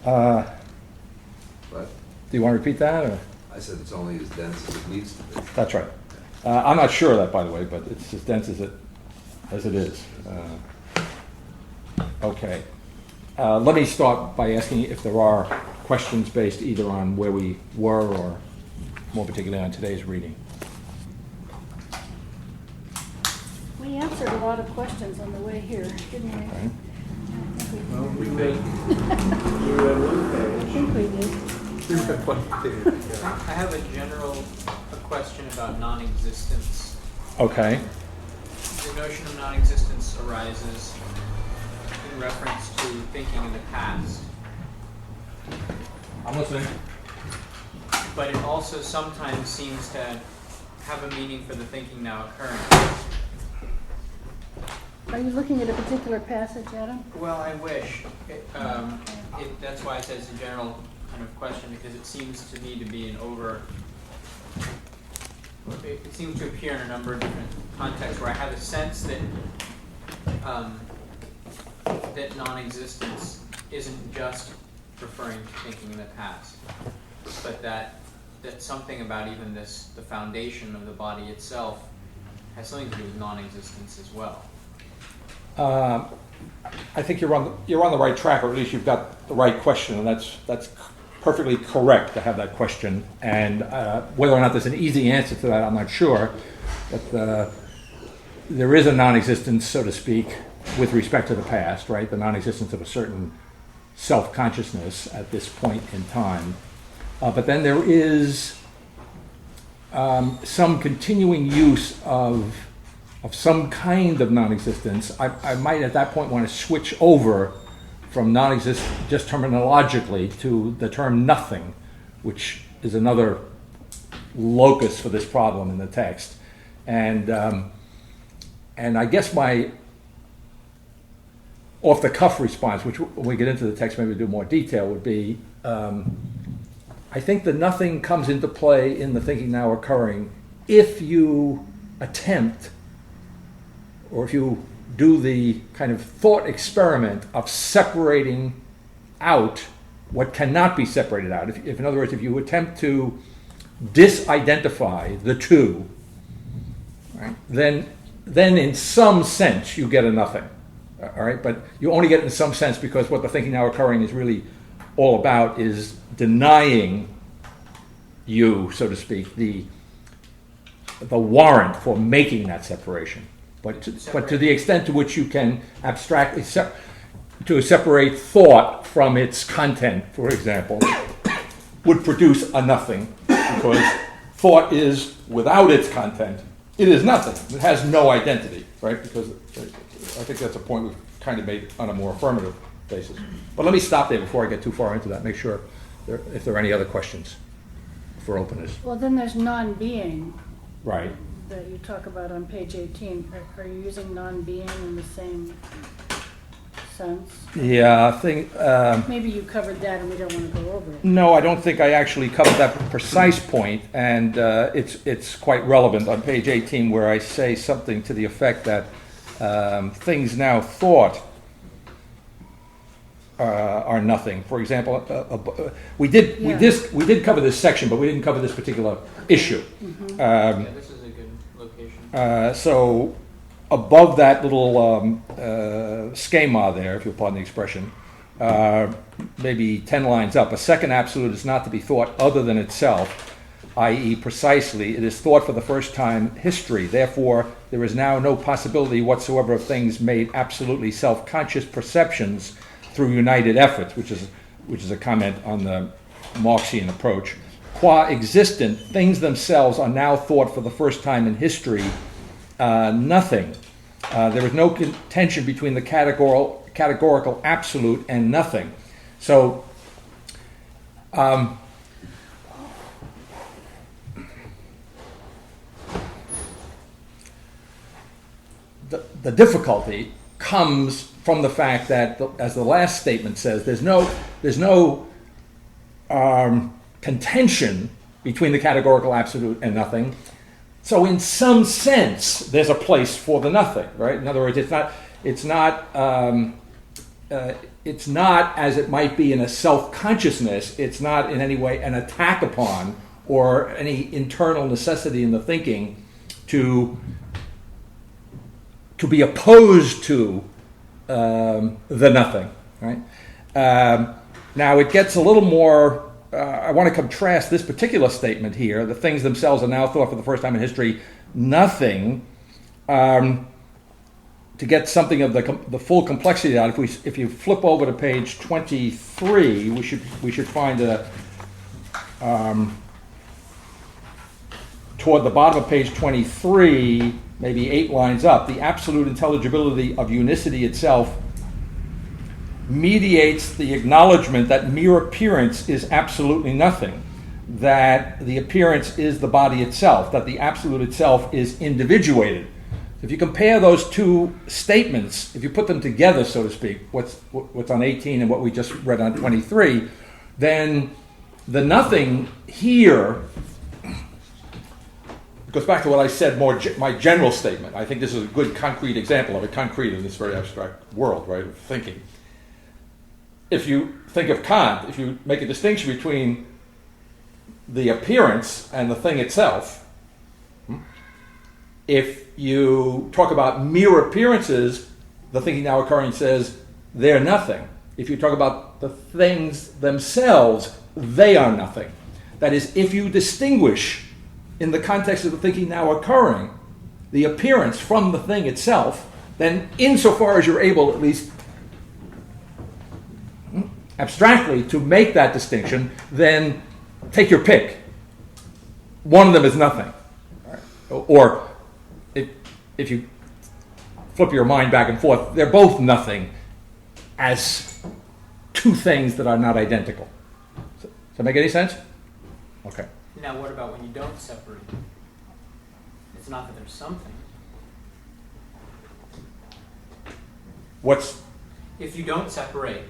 What? Do you want to repeat that? Or? I said it's only as dense as it needs to be. That's right. I'm not sure of that, by the way, but it's as dense as it is. Okay. Let me start by asking if there are questions based either on where we were or more particularly on today's reading. We answered a lot of questions on the way here, didn't we? Right. Well, we read one I page. think we did. I have a question about non-existence. Okay. The notion of non-existence arises in reference to thinking in the past, I'm listening. but it also sometimes seems to have a meaning for the thinking now occurring. Are you looking at a particular passage, Adam? Well, I wish. That's why I said it's a general kind of question, because it seems to me to be it seems to appear in a number of different contexts where I have a sense that that non-existence isn't just referring to thinking in the past, but that something about even the foundation of the body itself has something to do with non-existence as well. I think you're on the right track, or at least you've got the right question, and that's perfectly correct to have that question. And whether or not there's an easy answer to that, I'm not sure. But there is a non-existence, so to speak, with respect to the past, right? The non-existence of a certain self-consciousness at this point in time. But then there is some continuing use of some kind of non-existence. I might at that point want to switch over from non-existent just terminologically to the term nothing, which is another locus for this problem in the text. And I guess my off-the-cuff response, which when we get into the text maybe we'll do more detail, would be I think the nothing comes into play in the thinking now occurring if you attempt, or if you do the kind of thought experiment of separating out what cannot be separated out. If in other words, if you attempt to disidentify the two, right, then in some sense you get a nothing. All right, but you only get it in some sense because what the thinking now occurring is really all about is denying you, so to speak, the warrant for making that separation. But to the extent to which you can abstractly separate thought from its content, for example, would produce a nothing, because thought is without its content. It is nothing. It has no identity, right? Because I think that's a point we've kind of made on a more affirmative basis. But let me stop there before I get too far into that. Make sure if there are any other questions for openness. Well, then there's non-being. Right. That you talk about on page 18. Are you using non-being in the same sense? Yeah, I think... Maybe you covered that and we don't want to go over it. No, I don't think I actually covered that precise point, and it's quite relevant on page 18 where I say something to the effect that things now thought are nothing. For example, we did cover this section, but we didn't cover this particular issue. Mm-hmm. This is a good location. So above that little schema there, if you'll pardon the expression, maybe 10 lines up, a second absolute is not to be thought other than itself, i.e. precisely, it is thought for the first time history. Therefore, there is now no possibility whatsoever of things made absolutely self-conscious perceptions through united efforts, which is a comment on the Marxian approach. Qua existent, things themselves are now thought for the first time in history nothing. There is no tension between the categorical absolute and nothing. So the difficulty comes from the fact that, as the last statement says, there's no contention between the categorical absolute and nothing. So in some sense, there's a place for the nothing, right? In other words, it's not it's not, as it might be in a self-consciousness, it's not in any way an attack upon or any internal necessity in the thinking to be opposed to the nothing, right? Now it gets a little more, I want to contrast this particular statement here, the things themselves are now thought for the first time in history nothing, to get something of the full complexity out. If you flip over to page 23, we should find toward the bottom of page 23, maybe 8 lines up, the absolute intelligibility of unicity itself mediates the acknowledgement that mere appearance is absolutely nothing, that the appearance is the body itself, that the absolute itself is individuated. If you compare those two statements, if you put them together, so to speak, what's on 18 and what we just read on 23, then the nothing here goes back to what I said, my general statement. I think this is a good concrete example of it, concrete in this very abstract world, right, of thinking. If you think of Kant, if you make a distinction between the appearance and the thing itself, if you talk about mere appearances, the thinking now occurring says they're nothing. If you talk about the things themselves, they are nothing. That is, if you distinguish in the context of the thinking now occurring the appearance from the thing itself, then insofar as you're able, at least abstractly, to make that distinction, then take your pick. One of them is nothing. Or if you flip your mind back and forth, they're both nothing as two things that are not identical. Does that make any sense? Okay. Now, what about when you don't separate? It's not that there's something. If you don't separate,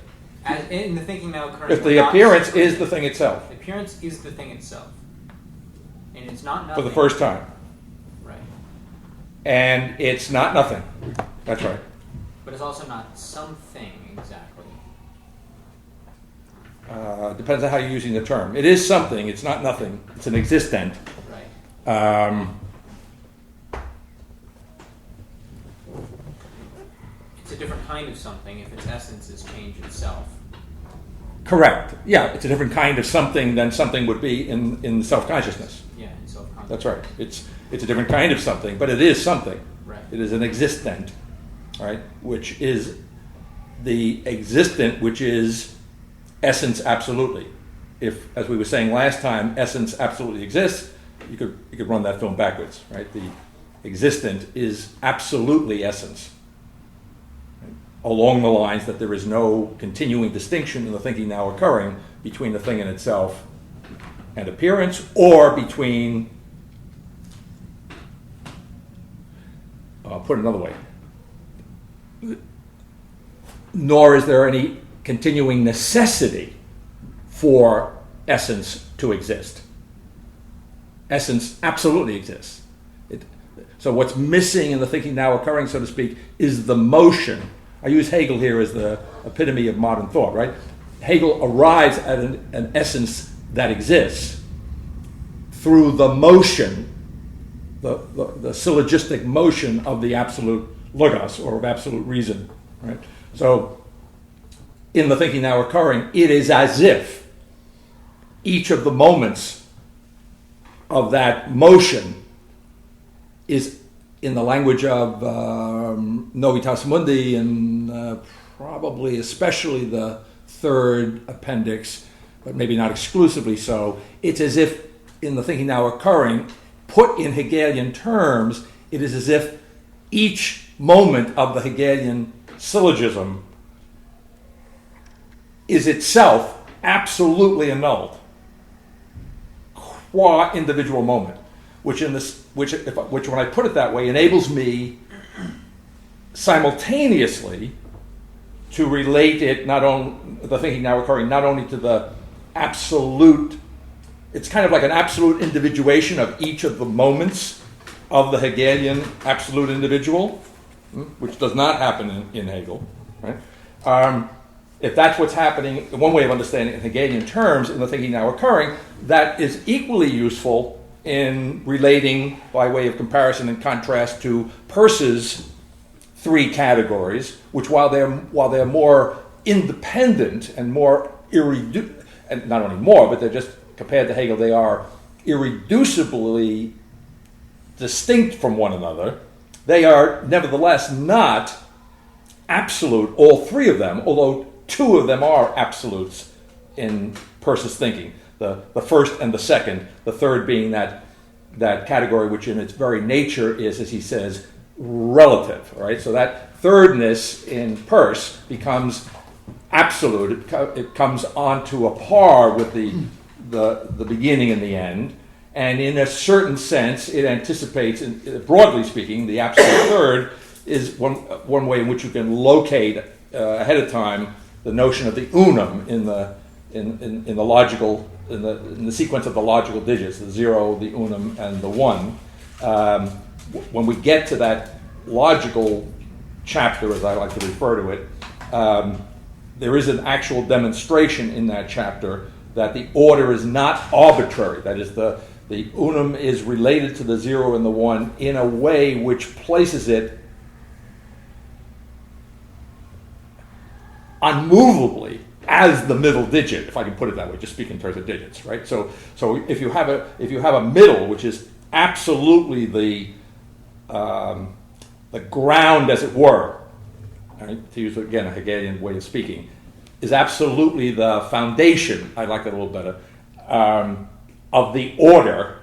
as in the thinking now occurring, if the appearance is the thing itself? The appearance is the thing itself, and it's not nothing. For the first time. Right. And it's not nothing. That's right. But it's also not something exactly. Depends on how you're using the term. It is something. It's not nothing. It's an existent. Right. It's a different kind of something if its essence is change itself. Correct. Yeah, it's a different kind of something than something would be in self-consciousness. Yeah, in self-consciousness. That's right. It's a different kind of something, but it is something. Right. It is an existent, right? Which is the existent, which is essence absolutely. If, as we were saying last time, essence absolutely exists, you could run that film backwards, right? The existent is absolutely essence. Right? Along the lines that there is no continuing distinction in the thinking now occurring between the thing in itself and appearance, or between, I'll put it another way, nor is there any continuing necessity for essence to exist. Essence absolutely exists. So what's missing in the thinking now occurring, so to speak, is the motion. I use Hegel here as the epitome of modern thought, right? Hegel arrives at an essence that exists through the motion, the syllogistic motion of the absolute logos, or of absolute reason, right? So in the thinking now occurring, it is as if each of the moments of that motion is, in the language of Novitas Mundi, and probably especially the third appendix, but maybe not exclusively so, it's as if, in the thinking now occurring, put in Hegelian terms, it is as if each moment of the Hegelian syllogism is itself absolutely annulled qua individual moment, which when I put it that way enables me simultaneously to relate it, the thinking now occurring, not only to the absolute, it's kind of like an absolute individuation of each of the moments of the Hegelian absolute individual, which does not happen in Hegel, right? If that's what's happening, one way of understanding in Hegelian terms in the thinking now occurring, that is equally useful in relating, by way of comparison and contrast, to Peirce's three categories, which while they're more independent and more and not only more, but they're just, compared to Hegel, they are irreducibly distinct from one another. They are nevertheless not absolute, all three of them, although two of them are absolutes in Peirce's thinking, the first and the second, the third being that category which in its very nature is, as he says, relative, right? So that thirdness in Peirce becomes absolute. It comes onto a par with the beginning and the end, and in a certain sense, it anticipates, broadly speaking, the absolute third is one way in which you can locate ahead of time the notion of the unum in the logical in the sequence of the logical digits, the 0, the unum, and the 1. When we get to that logical chapter, as I like to refer to it, there is an actual demonstration in that chapter that the order is not arbitrary. That is, the unum is related to the 0 and the 1 in a way which places it unmovably as the middle digit, if I can put it that way, just speak in terms of digits, right? So if you have a middle which is absolutely the ground, as it were, right, to use again a Hegelian way of speaking, is absolutely the foundation. I like that a little better, of the order,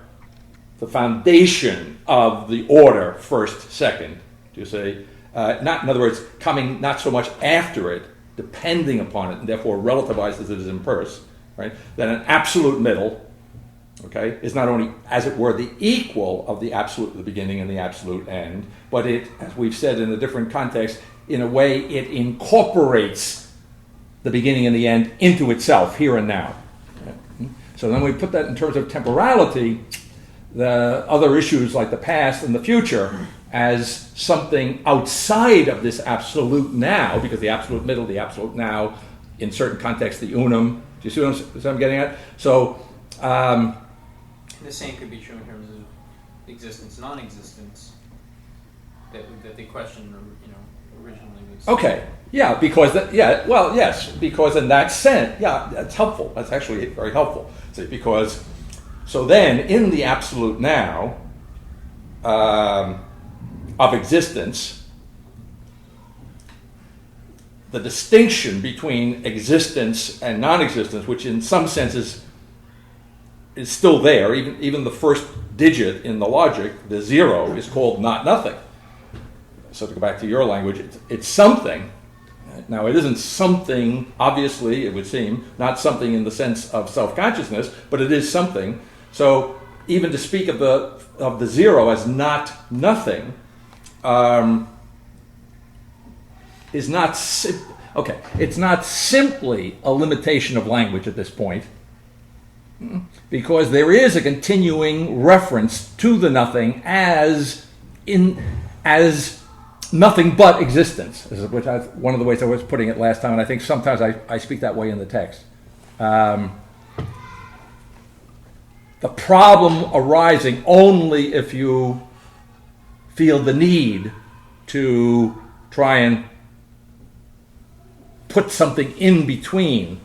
the foundation of the order, first, second. Do you say? Not in other words, coming not so much after it, depending upon it, and therefore relativized as it is in Peirce, right? Then an absolute middle, okay, is not only, as it were, the equal of the absolute at the beginning and the absolute end, but it, as we've said in a different context, in a way it incorporates the beginning and the end into itself, here and now. So then we put that in terms of temporality, the other issues like the past and the future as something outside of this absolute now, because the absolute middle, the absolute now, in certain contexts, the unum. Do you see what I'm getting at? So the same could be true in terms of existence, non-existence. That the question, originally was. Okay, yeah, because because in that sense, yeah, that's helpful. That's actually very helpful. See, because so then in the absolute now of existence, the distinction between existence and non-existence, which in some senses is still there, even the first digit in the logic, the 0, is called not nothing. So to go back to your language, it's something. Now, it isn't something, obviously, it would seem, not something in the sense of self-consciousness, but it is something. So even to speak of the 0 as not nothing is not okay. It's not simply a limitation of language at this point, because there is a continuing reference to the nothing as nothing but existence, which one of the ways I was putting it last time, and I think sometimes I speak that way in the text. The problem arising only if you feel the need to try and put something in between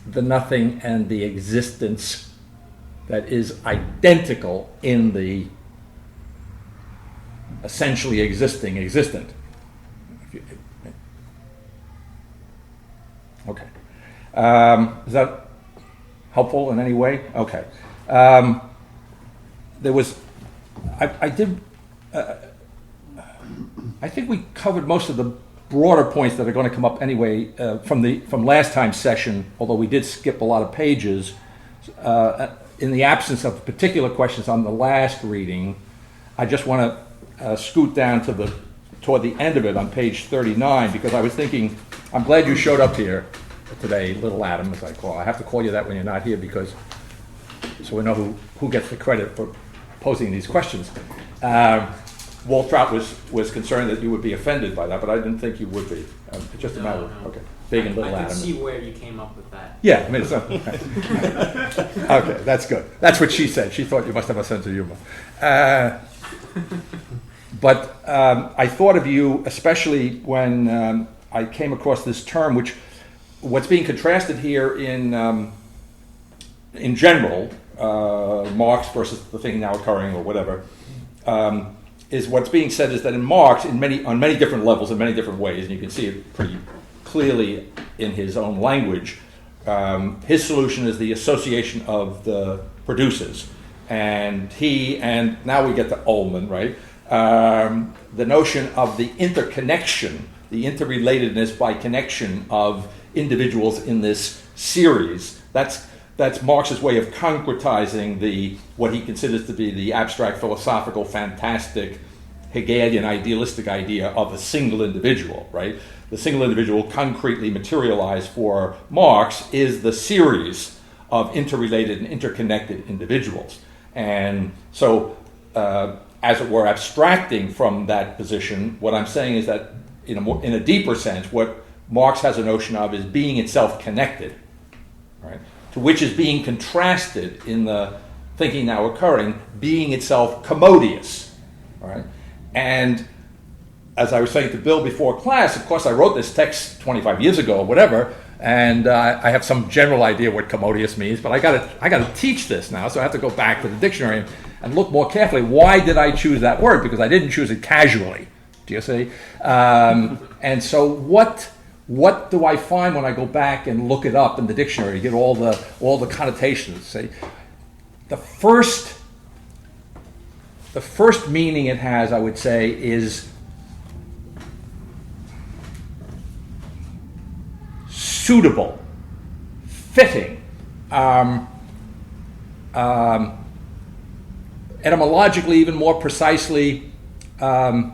the nothing and the existence that is identical in the essentially existent. Okay. Is that helpful in any way? Okay. There was, I did, I think we covered most of the broader points that are going to come up anyway from last time's session, although we did skip a lot of pages. In the absence of particular questions on the last reading, I just want to scoot down toward the end of it on page 39, because I was thinking, I'm glad you showed up here today, little Adam, as I call. I have to call you that when you're not here, because so we know who gets the credit for posing these questions. Waltraut was concerned that you would be offended by that, but I didn't think you would be. It's just a No, matter of, no. okay, big and little I can Adam. see where you came up with that. Yeah, I mean, it's not, okay, that's good. That's what she said. She thought you must have a sense of humor. But I thought of you, especially when I came across this term, what's being contrasted here in general, Marx versus the thing now occurring or whatever, is what's being said is that in Marx, on many different levels, in many different ways, and you can see it pretty clearly in his own language, his solution is the association of the producers. And now we get to Ullmann, right? The notion of the interconnection, the interrelatedness by connection of individuals in this series. That's Marx's way of concretizing what he considers to be the abstract, philosophical, fantastic, Hegelian, idealistic idea of a single individual, right? The single individual concretely materialized for Marx is the series of interrelated and interconnected individuals. And so, as it were, abstracting from that position, what I'm saying is that in a deeper sense, what Marx has a notion of is being itself connected, right? To which is being contrasted in the thinking now occurring, being itself commodious, right? And as I was saying to Bill before class, of course I wrote this text 25 years ago or whatever, and I have some general idea what commodious means, but I got to teach this now, so I have to go back to the dictionary and look more carefully. Why did I choose that word? Because I didn't choose it casually. Do you see? And so what do I find when I go back and look it up in the dictionary, get all the connotations? Say, the first meaning it has, I would say, is suitable, fitting, etymologically, even more precisely, the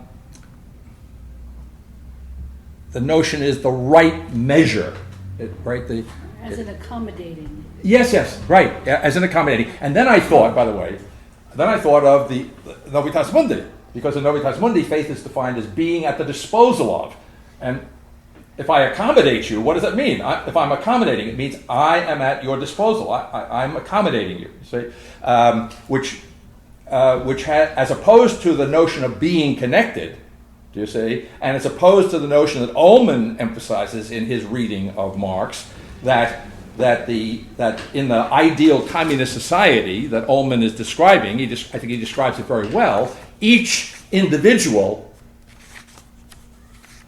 notion is the right measure, right? As in accommodating. Yes, right, as in accommodating. And then I thought, by the way, of the Novitas Mundi, because in Novitas Mundi, faith is defined as being at the disposal of. And if I accommodate you, what does that mean? If I'm accommodating, it means I am at your disposal. I'm accommodating you, see? Which as opposed to the notion of being connected, do you see? And as opposed to the notion that Ullmann emphasizes in his reading of Marx, that in the ideal communist society that Ullmann is describing, I think he describes it very well, each individual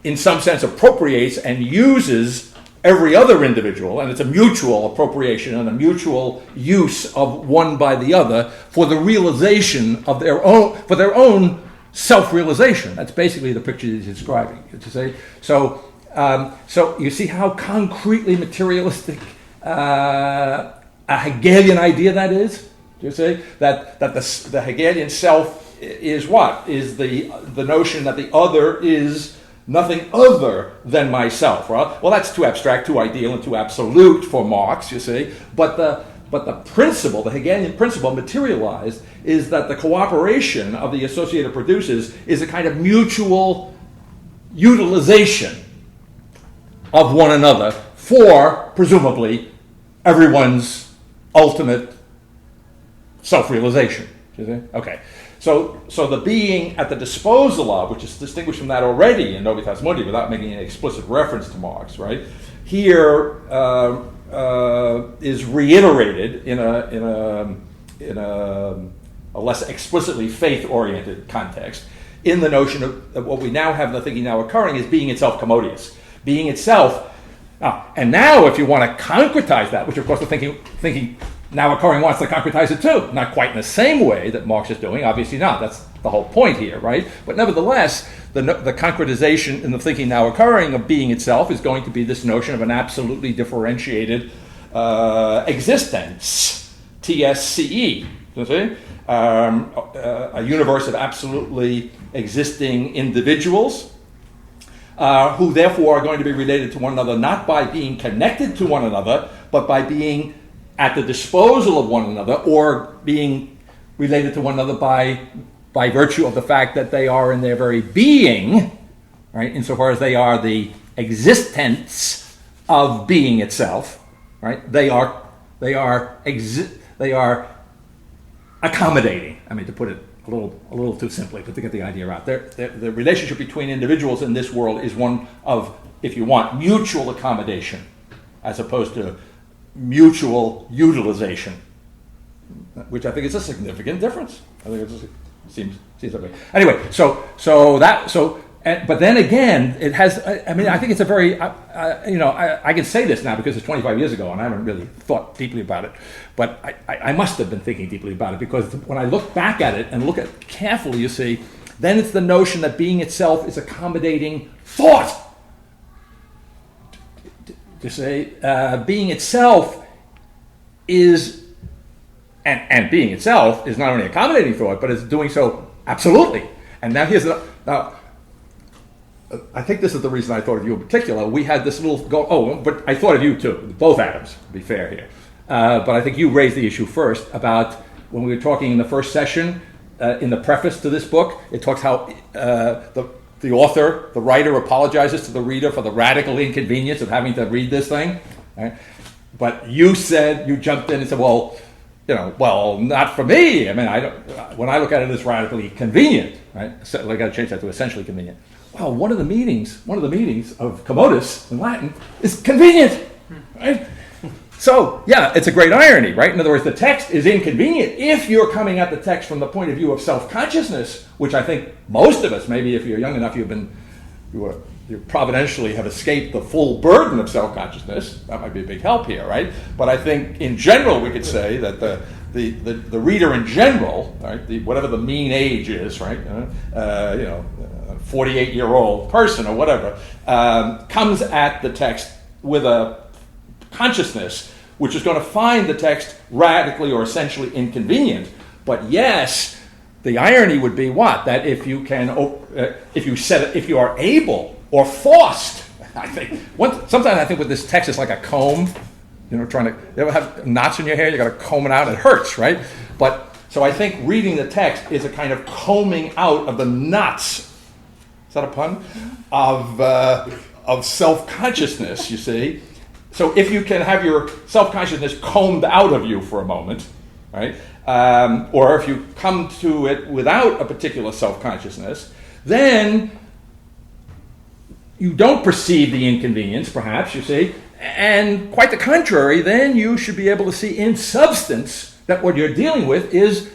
in some sense appropriates and uses every other individual, and it's a mutual appropriation and a mutual use of one by the other for the realization of their own self-realization. That's basically the picture he's describing. To say so you see how concretely materialistic a Hegelian idea that is. Do you see that the Hegelian self is what? Is the notion that the other is nothing other than myself. Well, that's too abstract, too ideal, and too absolute for Marx, you see. But the principle, the Hegelian principle materialized, is that the cooperation of the associated producers is a kind of mutual utilization of one another for, presumably, everyone's ultimate self-realization. You see? Okay. So the being at the disposal of, which is distinguished from that already in Novitas Mundi without making an explicit reference to Marx, right? Here is reiterated in a less explicitly faith-oriented context in the notion of what we now have, the thinking now occurring, is being itself commodious, being itself. And now, if you want to concretize that, which of course the thinking now occurring wants to concretize it too, not quite in the same way that Marx is doing, obviously not. That's the whole point here, right? But nevertheless, the concretization in the thinking now occurring of being itself is going to be this notion of an absolutely differentiated existence, TSCE, you see? A universe of absolutely existing individuals who therefore are going to be related to one another not by being connected to one another, but by being at the disposal of one another or being related to one another by by virtue of the fact that they are in their very being, right, insofar as they are the existence of being itself, right, they are accommodating. I mean, to put it a little too simply, but to get the idea out. The relationship between individuals in this world is one of, if you want, mutual accommodation, as opposed to mutual utilization, which I think is a significant difference. I think it seems that way. Anyway, but then again, it has. I mean, I think it's a very. I can say this now because it's 25 years ago, and I haven't really thought deeply about it. But I must have been thinking deeply about it, because when I look back at it and look at it carefully, you see, then it's the notion that being itself is accommodating thought. To say being itself is, and being itself is not only accommodating thought, but it's doing so absolutely. And now now. I think this is the reason I thought of you in particular. We had this little but I thought of you too, both Adams, to be fair here. But I think you raised the issue first about when we were talking in the first session, in the preface to this book, it talks how the author, the writer, apologizes to the reader for the radical inconvenience of having to read this thing. Right? But you jumped in and said, well, not for me. I mean, when I look at it, it's radically convenient, right? So I got to change that to essentially convenient. Well, one of the meanings of commodus in Latin is convenient, right? So, yeah, it's a great irony, right? In other words, the text is inconvenient if you're coming at the text from the point of view of self-consciousness, which I think most of us, maybe if you're young enough, you providentially have escaped the full burden of self-consciousness. That might be a big help here, right? But I think in general we could say that the reader in general, right, whatever the mean age is, right, 48-year-old person or whatever, comes at the text with a consciousness which is going to find the text radically or essentially inconvenient. But yes, the irony would be what? That if you are able or forced, I think. Sometimes I think with this text it's like a comb, you ever have knots in your hair? You got to comb it out. It hurts, right? So I think reading the text is a kind of combing out of the knots. Is that a pun? Of self-consciousness, you see. So if you can have your self-consciousness combed out of you for a moment, right? Or if you come to it without a particular self-consciousness, then you don't perceive the inconvenience, perhaps, you see. And quite the contrary, then you should be able to see in substance that what you're dealing with is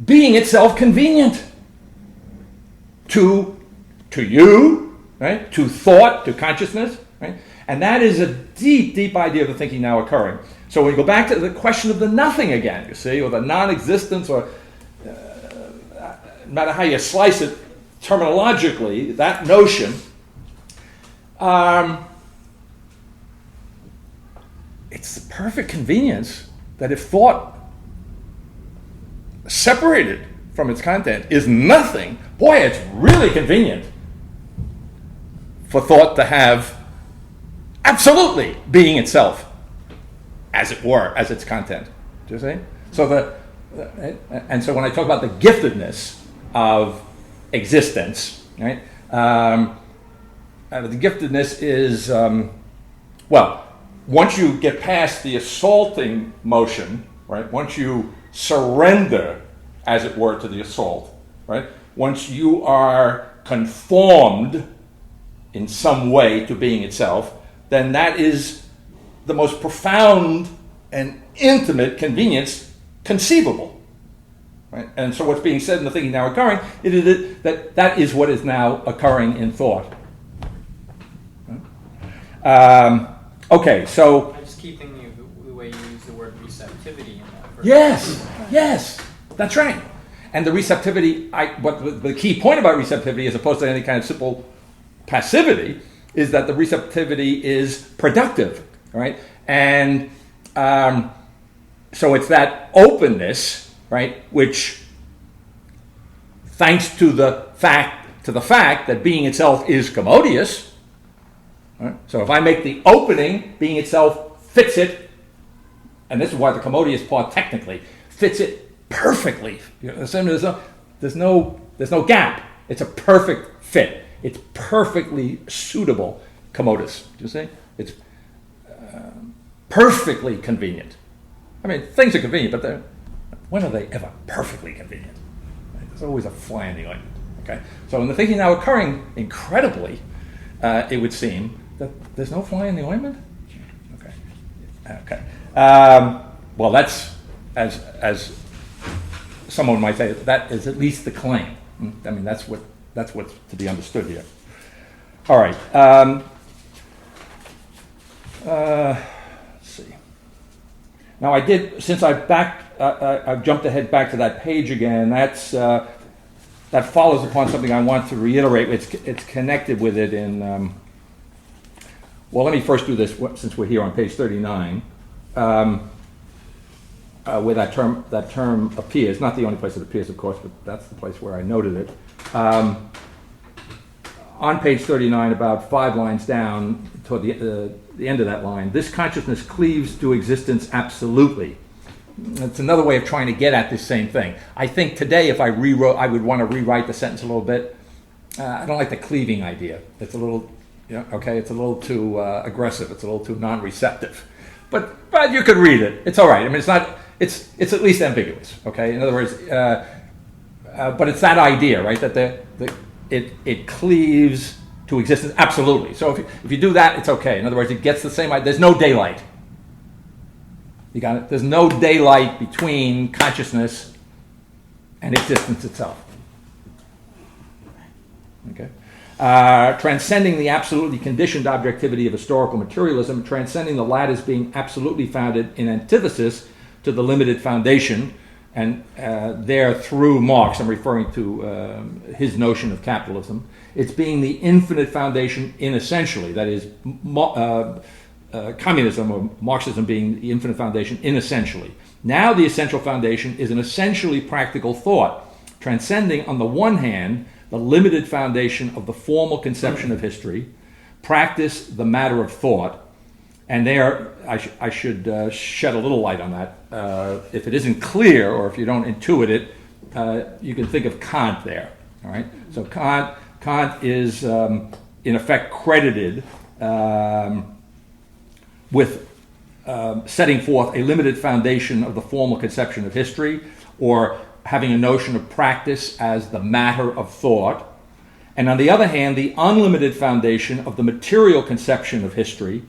being itself convenient to you, right? To thought, to consciousness, right? And that is a deep, deep idea of the thinking now occurring. So when you go back to the question of the nothing again, you see, or the non-existence, or no matter how you slice it terminologically, that notion, it's the perfect convenience that if thought separated from its content is nothing, boy, it's really convenient for thought to have absolutely being itself, as it were, as its content. Do you see? So and so when I talk about the giftedness of existence, right? The giftedness is once you get past the assaulting motion, right? Once you surrender, as it were, to the assault, right? Once you are conformed in some way to being itself, then that is the most profound and intimate convenience conceivable. Right? And so what's being said in the thinking now occurring, it is that is what is now occurring in thought. Right? Okay, so... I just keep thinking of the way you use the word receptivity in that verse. Yes, that's right. And the receptivity, the key point about receptivity, as opposed to any kind of simple passivity, is that the receptivity is productive, right? And so it's that openness, right, which, thanks to the fact that being itself is commodious, right? So if I make the opening, being itself fits it, and this is why the commodious part technically fits it perfectly. You know, there's no gap. It's a perfect fit. It's perfectly suitable commodus. Do you see? It's perfectly convenient. I mean, things are convenient, but when are they ever perfectly convenient? Right? There's always a fly in the ointment. Okay. So in the thinking now occurring incredibly, it would seem that there's no fly in the ointment. Okay. Well, that's as someone might say, that is at least the claim. I mean, that's what's to be understood here. All right. Let's see. Now, I did, since I've jumped ahead back to that page again. That follows upon something I want to reiterate. It's connected with it in. Well, let me first do this since we're here on page 39. Where that term appears, not the only place it appears, of course, but that's the place where I noted it. On page 39, about 5 lines down, toward the end of that line, this consciousness cleaves to existence absolutely. It's another way of trying to get at this same thing. I think today, if I rewrote, I would want to rewrite the sentence a little bit. I don't like the cleaving idea. It's a little, it's a little too aggressive. It's a little too non-receptive. But you could read it. It's all right. I mean, it's not. It's at least ambiguous. Okay. In other words, but it's that idea, right? That it cleaves to existence absolutely. So if you do that, it's okay. In other words, it gets the same idea. There's no daylight. You got it? There's no daylight between consciousness and existence itself. Okay? Transcending the absolutely conditioned objectivity of historical materialism, transcending the latter's being absolutely founded in antithesis to the limited foundation, and there through Marx, I'm referring to his notion of capitalism, it's being the infinite foundation in essentially, that is, communism or Marxism being the infinite foundation in essentially. Now the essential foundation is an essentially practical thought, transcending on the one hand the limited foundation of the formal conception of history, practice the matter of thought, and there I should shed a little light on that. If it isn't clear or if you don't intuit it, you can think of Kant there. All right. So Kant is in effect credited with setting forth a limited foundation of the formal conception of history, or having a notion of practice as the matter of thought, and on the other hand, the unlimited foundation of the material conception of history,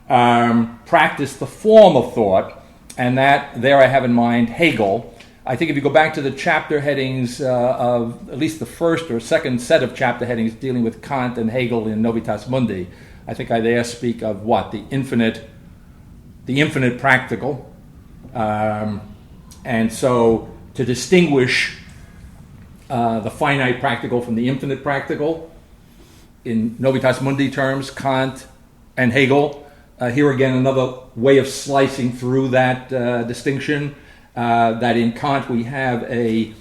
practice the form of thought, and that there I have in mind Hegel. I think if you go back to the chapter headings of at least the first or second set of chapter headings dealing with Kant and Hegel in Novitas Mundi, I think I there speak of what? The infinite practical. And so to distinguish the finite practical from the infinite practical, in Novitas Mundi terms, Kant and Hegel. Here again, another way of slicing through that distinction, that in Kant we have a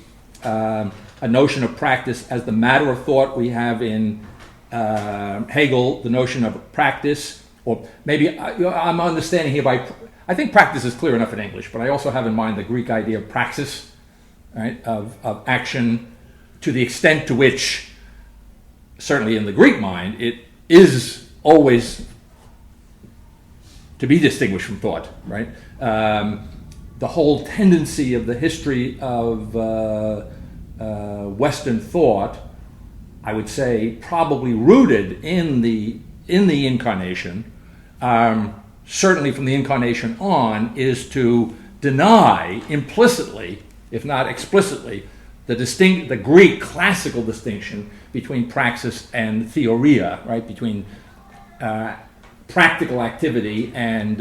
notion of practice as the matter of thought. We have in Hegel the notion of practice, or maybe I'm understanding here by, I think practice is clear enough in English, but I also have in mind the Greek idea of praxis, right, of action, to the extent to which, certainly in the Greek mind, it is always to be distinguished from thought, right? The whole tendency of the history of Western thought, I would say, probably rooted in the Incarnation, certainly from the Incarnation on, is to deny implicitly, if not explicitly, the Greek classical distinction between praxis and theoria, right? Between practical activity and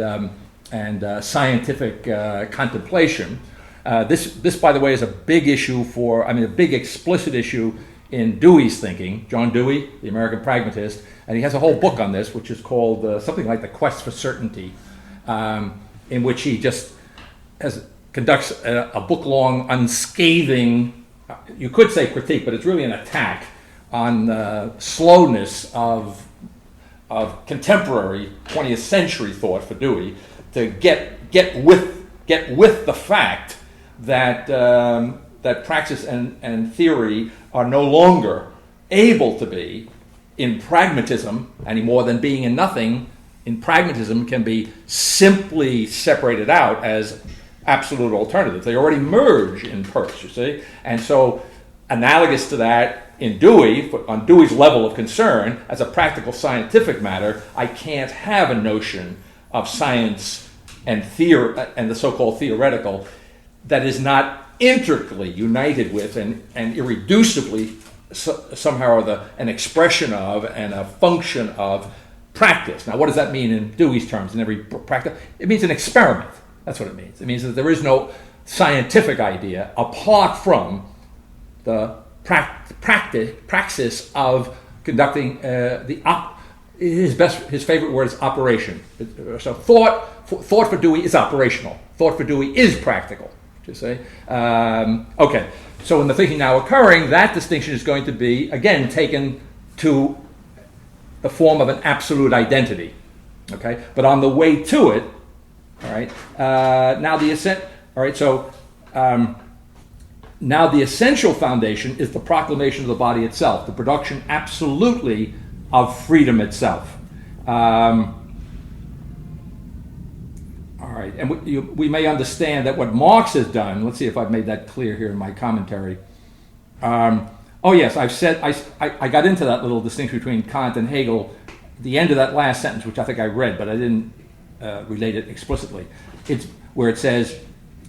scientific contemplation. This, by the way, is a big issue a big explicit issue in Dewey's thinking. John Dewey, the American pragmatist, and he has a whole book on this, which is called something like The Quest for Certainty, in which he just conducts a book-long, unscathing, you could say critique, but it's really an attack on the slowness of contemporary 20th century thought for Dewey, to get with the fact that that praxis and theory are no longer able to be in pragmatism any more than being in nothing in pragmatism can be simply separated out as absolute alternatives. They already merge in Peirce, you see? And so analogous to that in Dewey, on Dewey's level of concern, as a practical scientific matter, I can't have a notion of science and the so-called theoretical that is not intricately united with and irreducibly somehow an expression of and a function of practice. Now, what does that mean in Dewey's terms? In every practice, it means an experiment. That's what it means. It means that there is no scientific idea apart from the praxis of conducting his favorite word is operation. So thought for Dewey is operational. Thought for Dewey is practical. To say, okay. So in the thinking now occurring, that distinction is going to be again taken to the form of an absolute identity. Okay, but on the way to it, all right. Now the ascent. All right. So now the essential foundation is the proclamation of the body itself, the production absolutely of freedom itself. All right, and we may understand that what Marx has done. Let's see if I've made that clear here in my commentary. Oh yes, I've said I got into that little distinction between Kant and Hegel. The end of that last sentence, which I think I read, but I didn't relate it explicitly. It's where it says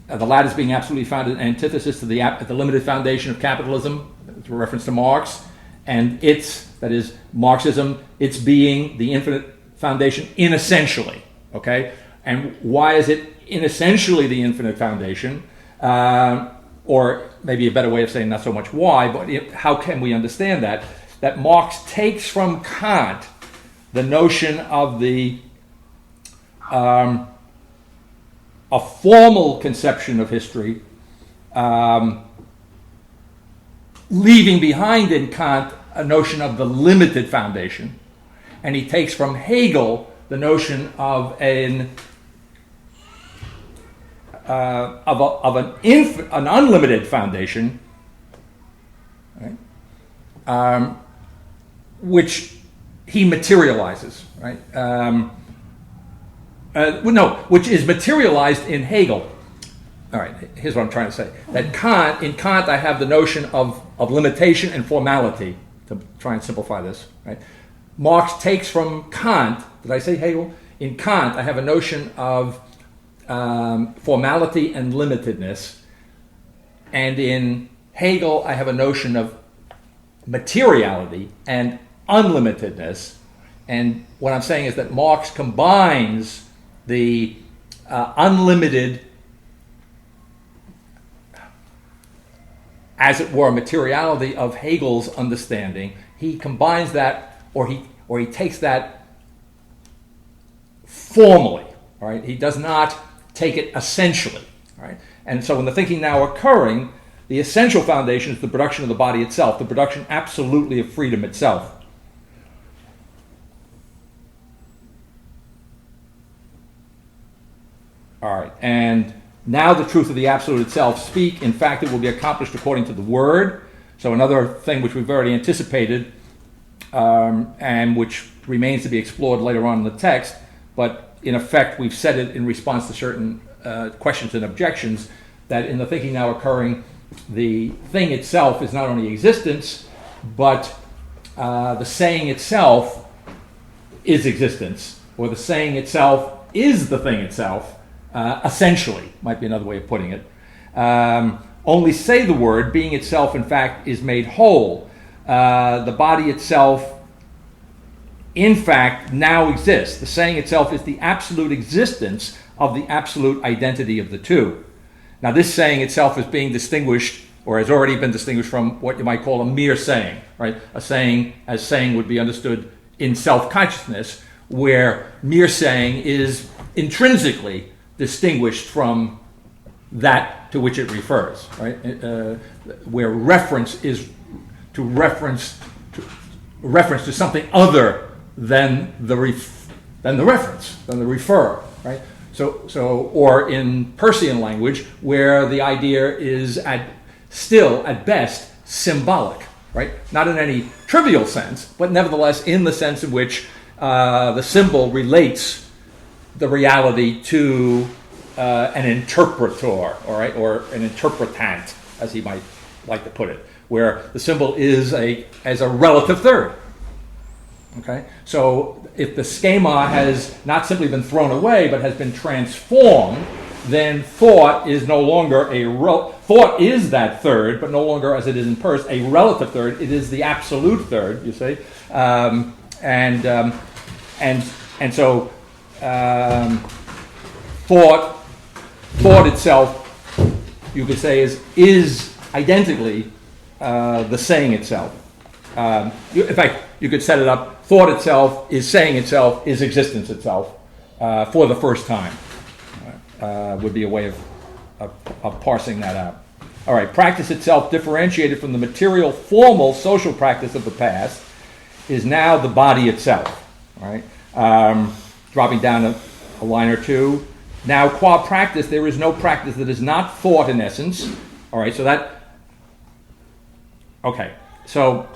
the latter is being absolutely founded in antithesis to the limited foundation of capitalism. It's a reference to Marx, and that is Marxism. Its being the infinite foundation inessentially. Okay. And why is it inessentially the infinite foundation? Or maybe a better way of saying not so much why, but how can we understand that? That Marx takes from Kant the notion of a formal conception of history, leaving behind in Kant a notion of the limited foundation. And he takes from Hegel the notion of an unlimited foundation, right? Which he materializes, right? Which is materialized in Hegel. All right, here's what I'm trying to say. That in Kant, I have the notion of limitation and formality, to try and simplify this, right? Marx takes from Kant, did I say Hegel? In Kant, I have a notion of formality and limitedness, and in Hegel I have a notion of materiality and unlimitedness. And what I'm saying is that Marx combines the unlimited, as it were, materiality of Hegel's understanding. He combines that, or he takes that formally. All right, he does not take it essentially. All right, and so in the thinking now occurring, the essential foundation is the production of the body itself, the production absolutely of freedom itself. All right, and now the truth of the absolute itself speak. In fact, it will be accomplished according to the word. So another thing which we've already anticipated, and which remains to be explored later on in the text, but in effect, we've said it in response to certain questions and objections, that in the thinking now occurring, the thing itself is not only existence, but the saying itself is existence, or the saying itself is the thing itself, essentially, might be another way of putting it. Only say the word, being itself, in fact, is made whole. The body itself, in fact, now exists. The saying itself is the absolute existence of the absolute identity of the two. Now, this saying itself is being distinguished, or has already been distinguished from what you might call a mere saying, right? A saying, as saying would be understood in self-consciousness, where mere saying is intrinsically distinguished from that to which it refers, right? Where reference is to reference to something other than the reference, than the refer, right? So, or in Peircean language, where the idea is at still, at best, symbolic, right? Not in any trivial sense, but nevertheless in the sense in which the symbol relates the reality to an interpreter, all right, or an interpretant, as he might like to put it, where the symbol is as a relative third. Okay, so if the schema has not simply been thrown away but has been transformed, then thought is no longer thought is that third, but no longer, as it is in Peirce, a relative third. It is the absolute third. You see, and so thought itself, you could say, is identically the saying itself. In fact, you could set it up. Thought itself is saying itself is existence itself for the first time. Would be a way of parsing that out. All right, practice itself, differentiated from the material, formal, social practice of the past, is now the body itself. All right, dropping down a line or two. Now, qua practice, there is no practice that is not thought in essence. All right, so that. Okay, so.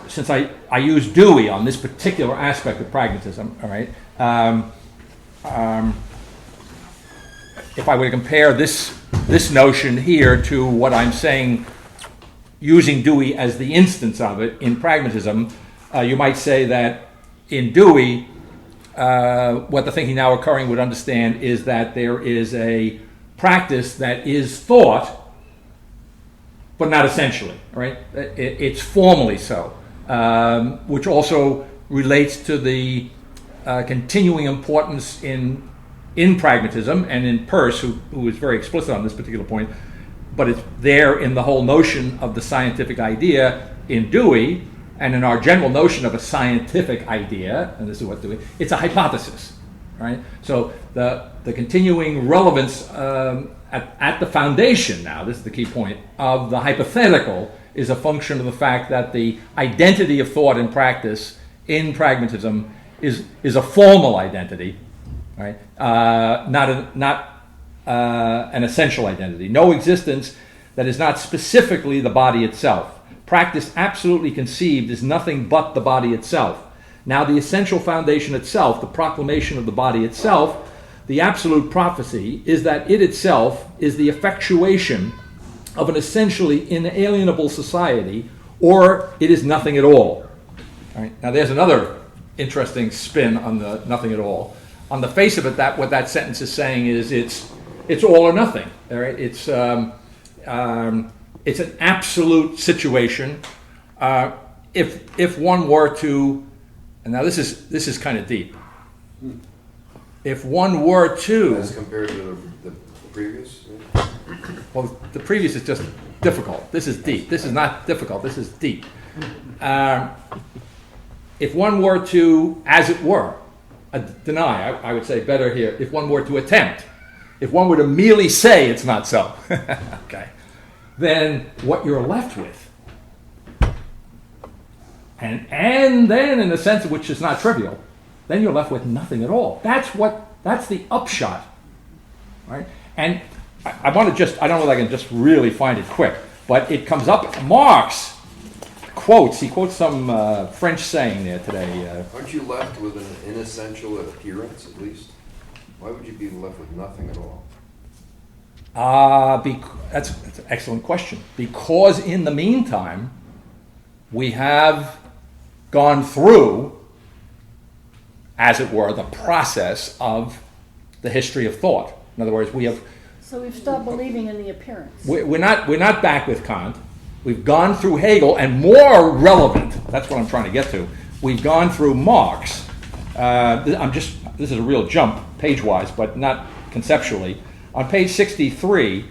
Since I use Dewey on this particular aspect of pragmatism, all right, if I were to compare this notion here to what I'm saying, using Dewey as the instance of it in pragmatism, you might say that in Dewey, what the thinking now occurring would understand is that there is a practice that is thought, but not essentially, right? It's formally so. Which also relates to the continuing importance in pragmatism and in Peirce, who is very explicit on this particular point, but it's there in the whole notion of the scientific idea in Dewey, and in our general notion of a scientific idea, and this is what Dewey, it's a hypothesis, right? So the continuing relevance at the foundation now, this is the key point, of the hypothetical is a function of the fact that the identity of thought and practice in pragmatism is a formal identity, right? Not an essential identity. No existence that is not specifically the body itself. Practice absolutely conceived is nothing but the body itself. Now the essential foundation itself, the proclamation of the body itself, the absolute prophecy, is that it itself is the effectuation of an essentially inalienable society, or it is nothing at all. All right? Now there's another interesting spin on the nothing at all. On the face of it, what that sentence is saying is it's all or nothing. All right? It's an absolute situation. If one were to, and now this is kind of deep. If one were to, As compared to the previous? well, the previous is just difficult. This is deep. This is not difficult. This is deep. If one were to, as it were, deny, I would say better here, if one were to attempt, if one were to merely say it's not so, okay, then what you're left with, and then in a sense which is not trivial, then you're left with nothing at all. That's the upshot, right? And I want to I don't know if I can just really find it quick, but it comes up, Marx he quotes some French saying there today. Aren't you left with an inessential appearance, at least? Why would you be left with nothing at all? That's an excellent question. Because in the meantime, we have gone through, as it were, the process of the history of thought. In other words, we have. So we've stopped believing in the appearance. We're not back with Kant. We've gone through Hegel, and more relevant. That's what I'm trying to get to. We've gone through Marx. This is a real jump page-wise, but not conceptually. On page 63,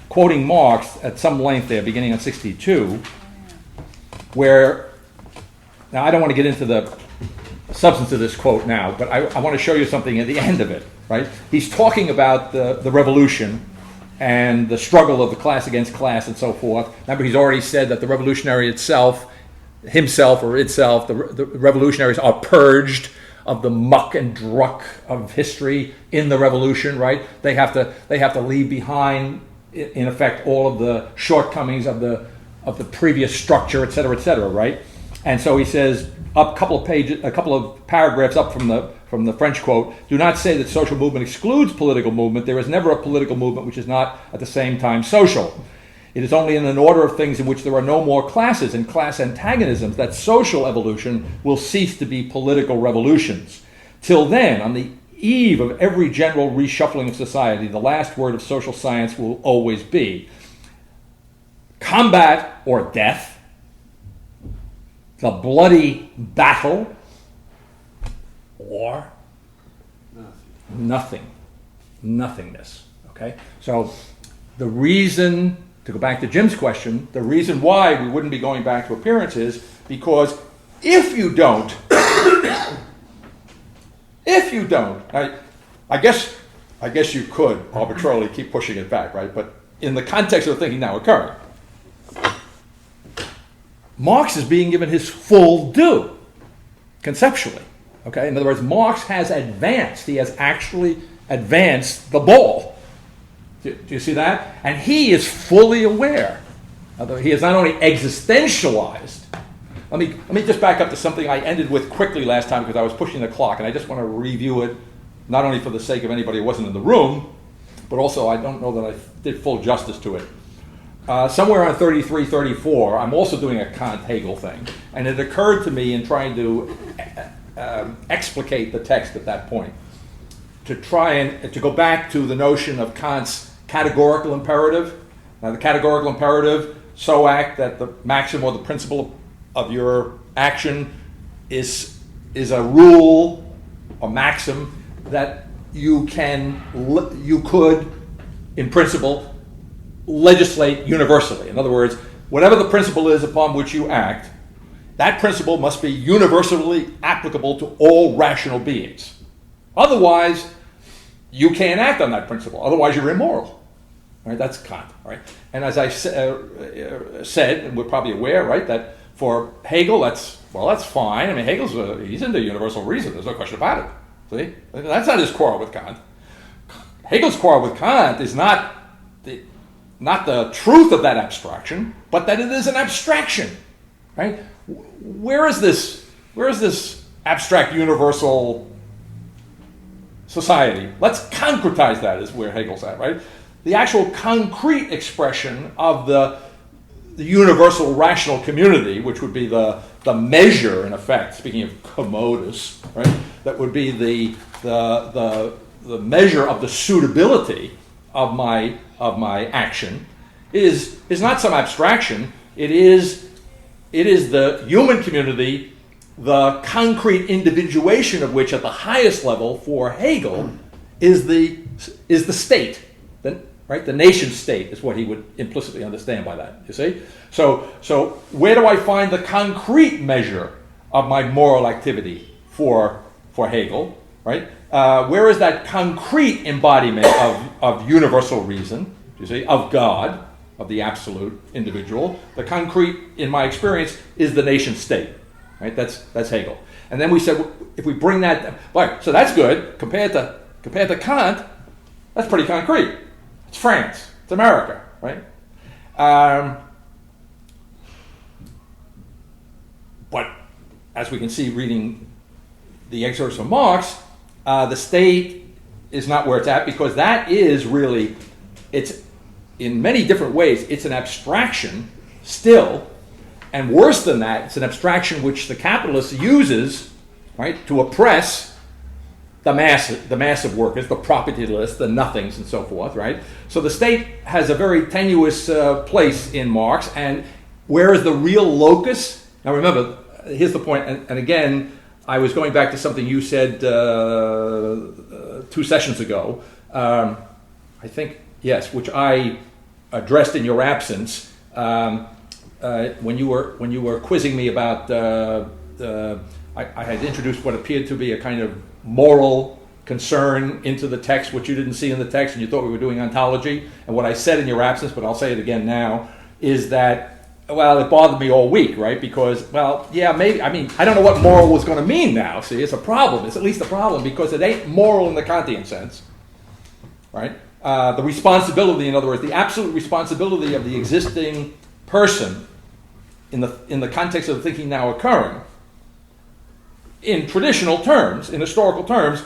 quoting Marx at some length there, beginning on 62, where now I don't want to get into the substance of this quote now, but I want to show you something at the end of it. Right? He's talking about the revolution and the struggle of the class against class and so forth. Remember, he's already said that the revolutionary himself, the revolutionaries are purged of the muck and druck of history in the revolution, right? They have to leave behind, in effect, all of the shortcomings of the previous structure, et cetera, right? And so he says, a couple of paragraphs up from the French quote, do not say that social movement excludes political movement. There is never a political movement which is not at the same time social. It is only in an order of things in which there are no more classes and class antagonisms that social evolution will cease to be political revolutions. Till then, on the eve of every general reshuffling of society, the last word of social science will always be combat or death, the bloody battle, or nothingness. Okay? So the reason, to go back to Jim's question, the reason why we wouldn't be going back to appearance is because if you don't, I guess you could arbitrarily keep pushing it back, right? But in the context of the thinking now occurring, Marx is being given his full due, conceptually. Okay? In other words, Marx has advanced. He has actually advanced the ball. Do you see that? And he is fully aware. He has not only existentialized. Let me just back up to something I ended with quickly last time because I was pushing the clock, and I just want to review it, not only for the sake of anybody who wasn't in the room, but also I don't know that I did full justice to it. Somewhere on 33, 34, I'm also doing a Kant-Hegel thing, and it occurred to me in trying to explicate the text at that point, to try and to go back to the notion of Kant's categorical imperative. Now, the categorical imperative, so act that the maxim or the principle of your action is a rule, a maxim that you could, in principle, legislate universally. In other words, whatever the principle is upon which you act, that principle must be universally applicable to all rational beings. Otherwise, you can't act on that principle. Otherwise, you're immoral. Right? That's Kant. Right? And as I said, and we're probably aware, right, that for Hegel, that's fine. I mean, he's into universal reason. There's no question about it. See, that's not his quarrel with Kant. Hegel's quarrel with Kant is not the truth of that abstraction, but that it is an abstraction, right? Where is this abstract universal society? Let's concretize that, is where Hegel's at, right? The actual concrete expression of the universal rational community, which would be the measure, in effect, speaking of commodus, right? That would be the measure of the suitability of my action is not some abstraction. It is the human community, the concrete individuation of which, at the highest level for Hegel, is the state. Right, the nation state is what he would implicitly understand by that. You see, so where do I find the concrete measure of my moral activity for Hegel? Right. Where is that concrete embodiment of universal reason, you see, of God, of the absolute individual? The concrete, in my experience, is the nation state. Right? That's Hegel. And then we said, if we bring that, right, so that's good. Compared to Kant, that's pretty concrete. It's France. It's America. Right? But as we can see reading the excerpts from Marx, the state is not where it's at, because that is really, it's in many different ways, it's an abstraction still, and worse than that, it's an abstraction which the capitalist uses, right, to oppress the massive workers, the propertyless, the nothings, and so forth, right? So the state has a very tenuous place in Marx, and where is the real locus? Now remember, here's the point, and again, I was going back to something you said 2 sessions ago, I think, yes, which I addressed in your absence when you were quizzing me about. I had introduced what appeared to be a kind of moral concern into the text, which you didn't see in the text, and you thought we were doing ontology. And what I said in your absence, but I'll say it again now, is that well, it bothered me all week, right? Because, well, yeah, maybe, I mean, I don't know what moral was going to mean now. See, it's a problem. It's at least a problem because it ain't moral in the Kantian sense, right? The responsibility, in other words, the absolute responsibility of the existing person in the context of the thinking now occurring, in traditional terms, in historical terms,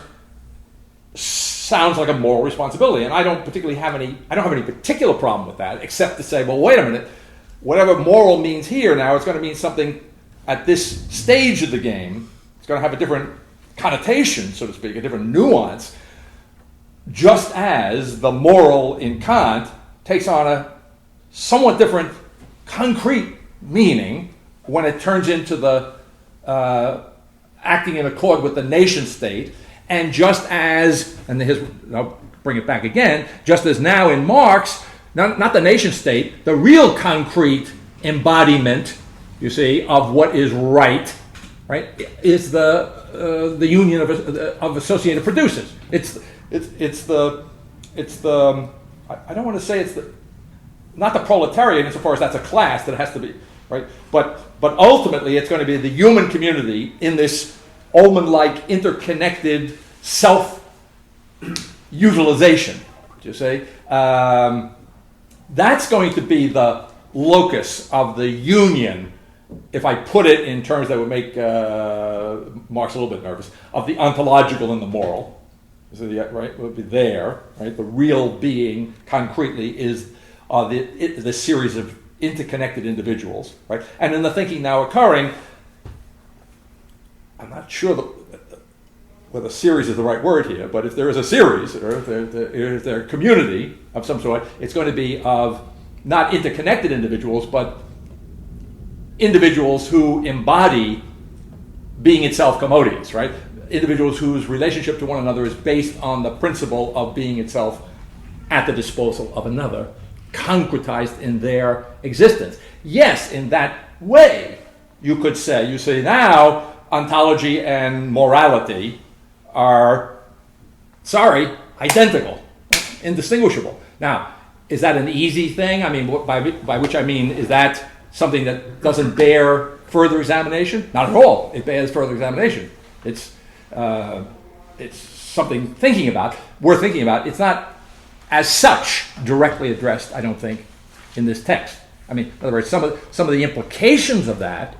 sounds like a moral responsibility. And I don't have any particular problem with that, except to say, well, wait a minute, whatever moral means here now, it's going to mean something at this stage of the game. It's going to have a different connotation, so to speak, a different nuance, just as the moral in Kant takes on a somewhat different concrete meaning when it turns into the acting in accord with the nation state, and just as, and I'll bring it back again, just as now in Marx, not the nation state, the real concrete embodiment, you see, of what is right, is the union of associated producers. It's the I don't want to say it's not the proletariat insofar as that's a class that has to be, right? But ultimately it's going to be the human community in this Ullmann-like interconnected self-utilization, you say. That's going to be the locus of the union, if I put it in terms that would make Marx a little bit nervous, of the ontological and the moral. So right, would be there, right? The real being, concretely, is the series of interconnected individuals, right? And in the thinking now occurring, I'm not sure whether series is the right word here, but if there is a series, or if there's a community of some sort, it's going to be of not interconnected individuals, but individuals who embody being itself commodious, right? Individuals whose relationship to one another is based on the principle of being itself at the disposal of another, concretized in their existence. Yes, in that way, you could say, now ontology and morality are, identical, indistinguishable. Now, is that an easy thing? I mean, by which I mean, is that something that doesn't bear further examination? Not at all. It bears further examination. It's something worth thinking about. It's not, as such, directly addressed, I don't think, in this text. I mean, in other words, some of the implications of that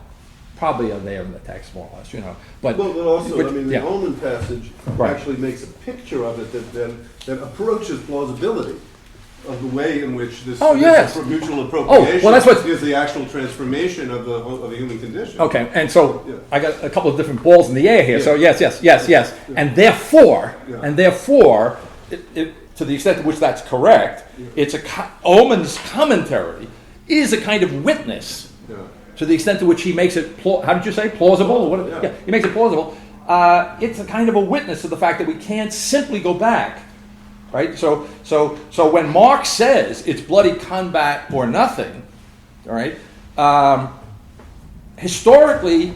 probably are there in the text, more or less, But the Ullmann passage actually makes a picture of it that approaches plausibility of the way in which this mutual appropriation is the actual transformation of the human condition. Okay, and so I got a couple of different balls in the air here. Yeah. So yes, and therefore, to the extent to which that's correct, it's Ullmann's commentary is a kind of witness. Yeah. To the extent to which he makes it, how did you say, plausible? He makes it plausible. It's a kind of a witness to the fact that we can't simply go back, right? So when Marx says it's bloody combat or nothing, all right, historically,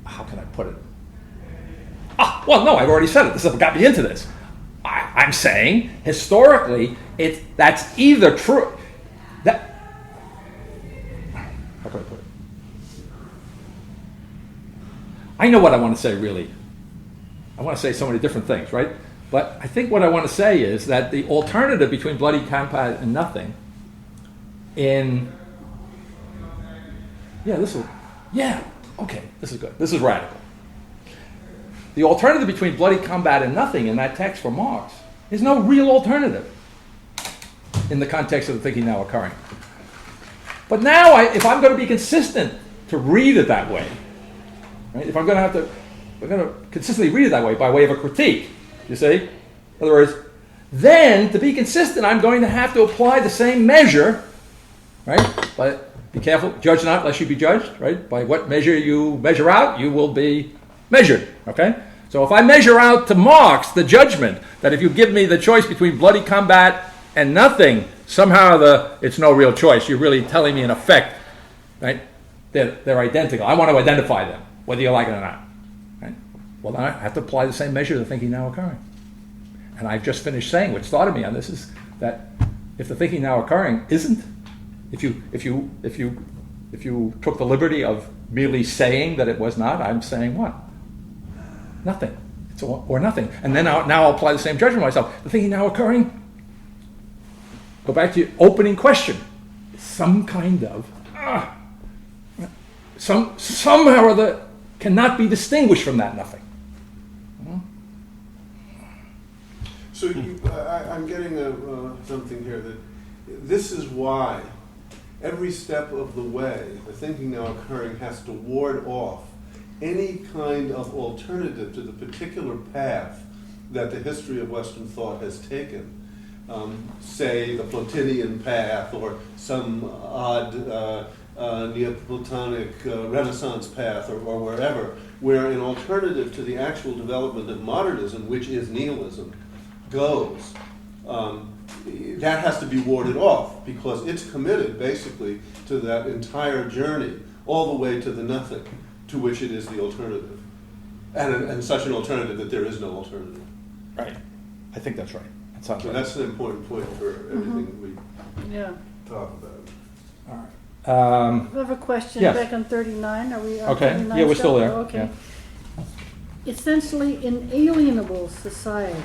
how can I put it? No, I've already said it. This got me into this. I'm saying historically, that's either true. How can I put it? I know what I want to say, really. I want to say so many different things, right? But I think what I want to say is that the alternative between bloody combat and nothing this is good. This is radical. The alternative between bloody combat and nothing in that text for Marx is no real alternative in the context of the thinking now occurring. But now, if I'm going to be consistent to read it that way, right? If I'm going to consistently read it that way by way of a critique, you see? In other words, then to be consistent, I'm going to have to apply the same measure, right? But be careful, judge not lest you be judged, right? By what measure you measure out, you will be measured, okay? So if I measure out to Marx the judgment that if you give me the choice between bloody combat and nothing, somehow it's no real choice. You're really telling me in effect, right? They're identical. I want to identify them, whether you like it or not. Right? Well, then I have to apply the same measure to the thinking now occurring. And I've just finished saying what started me on this is that if the thinking now occurring isn't If you took the liberty of merely saying that it was not, I'm saying what? Nothing. It's all, or nothing. And then now I'll apply the same judgment myself. The thinking now occurring, go back to your opening question. Some kind of, somehow or other cannot be distinguished from that nothing. So I'm getting something here that this is why every step of the way, the thinking now occurring has to ward off any kind of alternative to the particular path that the history of Western thought has taken. Say the Plotinian path or some odd Neoplatonic Renaissance path or wherever, where an alternative to the actual development of modernism, which is nihilism, goes. That has to be warded off because it's committed basically to that entire journey all the way to the nothing to which it is the alternative. And such an alternative that there is no alternative. Right. I think that's right. That sounds So right. that's an important point for everything we Yeah. talk about. All right. I have a question Yes. back on 39. Are we on Okay. 39 Yeah, we're still still? there. Oh, okay. Essentially inalienable society.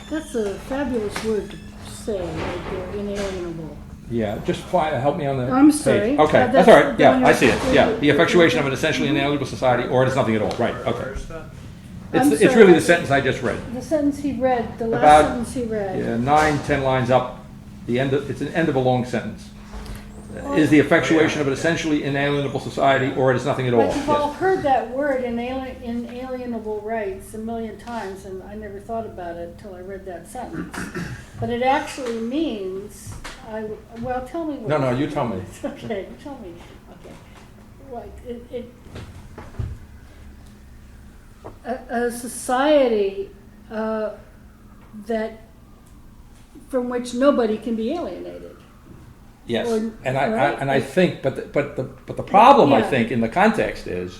That's a fabulous word to say right there, inalienable. Yeah, just help me on the I'm page. sorry. Okay, That's that's all right. the Yeah, one I you're- see it. Yeah, the effectuation of an essentially inalienable society, or it is nothing at all. Right. Okay. I'm It's sorry. really the sentence I just read. The sentence he read, the last About- sentence he read. Yeah, 9, 10 lines up. It's an end of a long sentence. Is the effectuation of an essentially inalienable society, or it is nothing at all. But you've all Yes. heard that word, inalienable rights, a million times, and I never thought about it until I read that sentence. But it actually means, well, tell me what. No, you tell me. Okay, you tell me. Okay. Right, a society that, from which nobody can be alienated. Yes, Or- and right? I think, but the problem I Yeah. think in the context is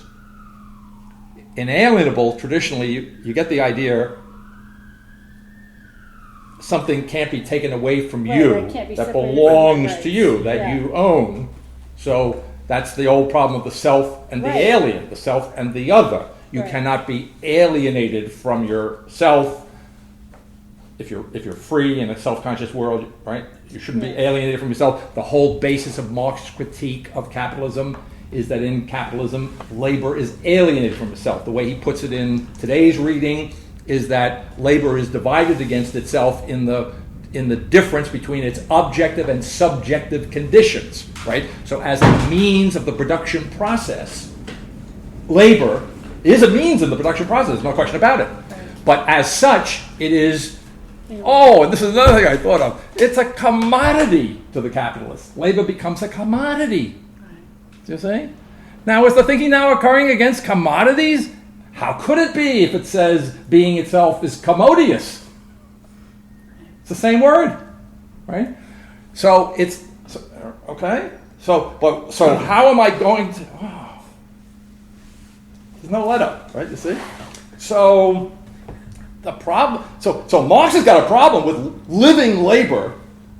inalienable. Traditionally, you get the idea something can't be taken away from Right, you right, can't be that separated from belongs the to you rights. that Yeah. you own. So that's the old problem of the self and the Right. alien, the self and the other. You Right. cannot be alienated from yourself. If you're free in a self-conscious world, right? You shouldn't be Yeah. alienated from yourself. The whole basis of Marx's critique of capitalism is that in capitalism, labor is alienated from itself. The way he puts it in today's reading is that labor is divided against itself in the difference between its objective and subjective conditions, right? So as a means of the production process, labor is a means in the production process, there's no question about it. But as such, it is, and this is another thing I thought of, it's a commodity to the capitalist. Labor becomes a commodity. Do you see? Now, is the thinking now occurring against commodities? How could it be if it says being itself is commodious? It's the same word, right? So it's, okay? So how am I going to, there's no let up, right, you see? So the problem, so Marx has got a problem with living labor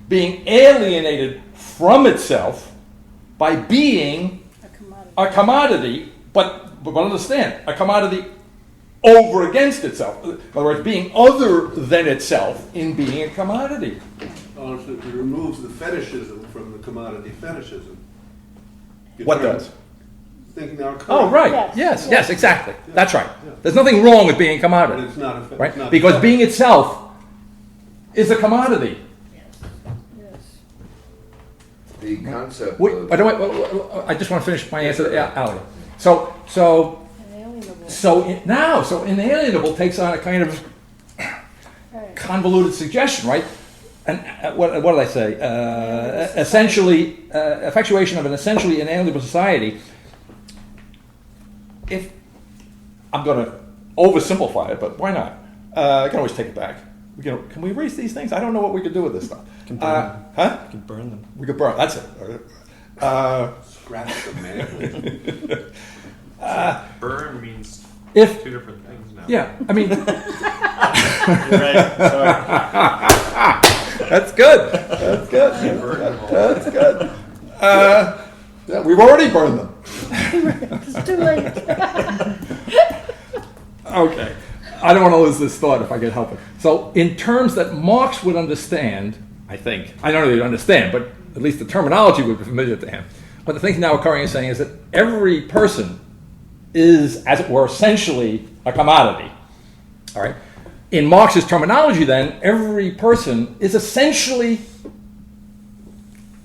being alienated from itself by being a commodity, but understand, a commodity over against itself. In other words, being other than itself in being a commodity. So it removes the fetishism from the commodity fetishism. What does? Thinking now occurring. Oh, right. Yes, exactly. Yeah. That's right. Yeah. There's nothing wrong with being a But commodity, it's not a right? it's not Because a- being itself is a commodity. Yes. The concept Wait, of, by the way, I just want to finish my answer to Ali. So Inalienable. inalienable takes on a kind of Right. convoluted suggestion, right? And what did I say? Essentially, effectuation of an essentially inalienable society. If I'm going to oversimplify it, but why not? I can always take it back. Can we erase these things? I don't know what we could do with this stuff. Can burn them. Huh? You can burn them. We could burn. That's it. Scratch the man. Burn means If two different things now. yeah, I mean. You're right. Sorry. That's good. That's good. That's good. Yeah, we've already burned them. It's too late. Okay. I don't want to lose this thought if I can help it. So in terms that Marx would understand, I think, I don't know if he'd understand, but at least the terminology would be familiar to him. What the thing now occurring is saying is that every person is, as it were, essentially a commodity. All right? In Marx's terminology, then, every person is essentially,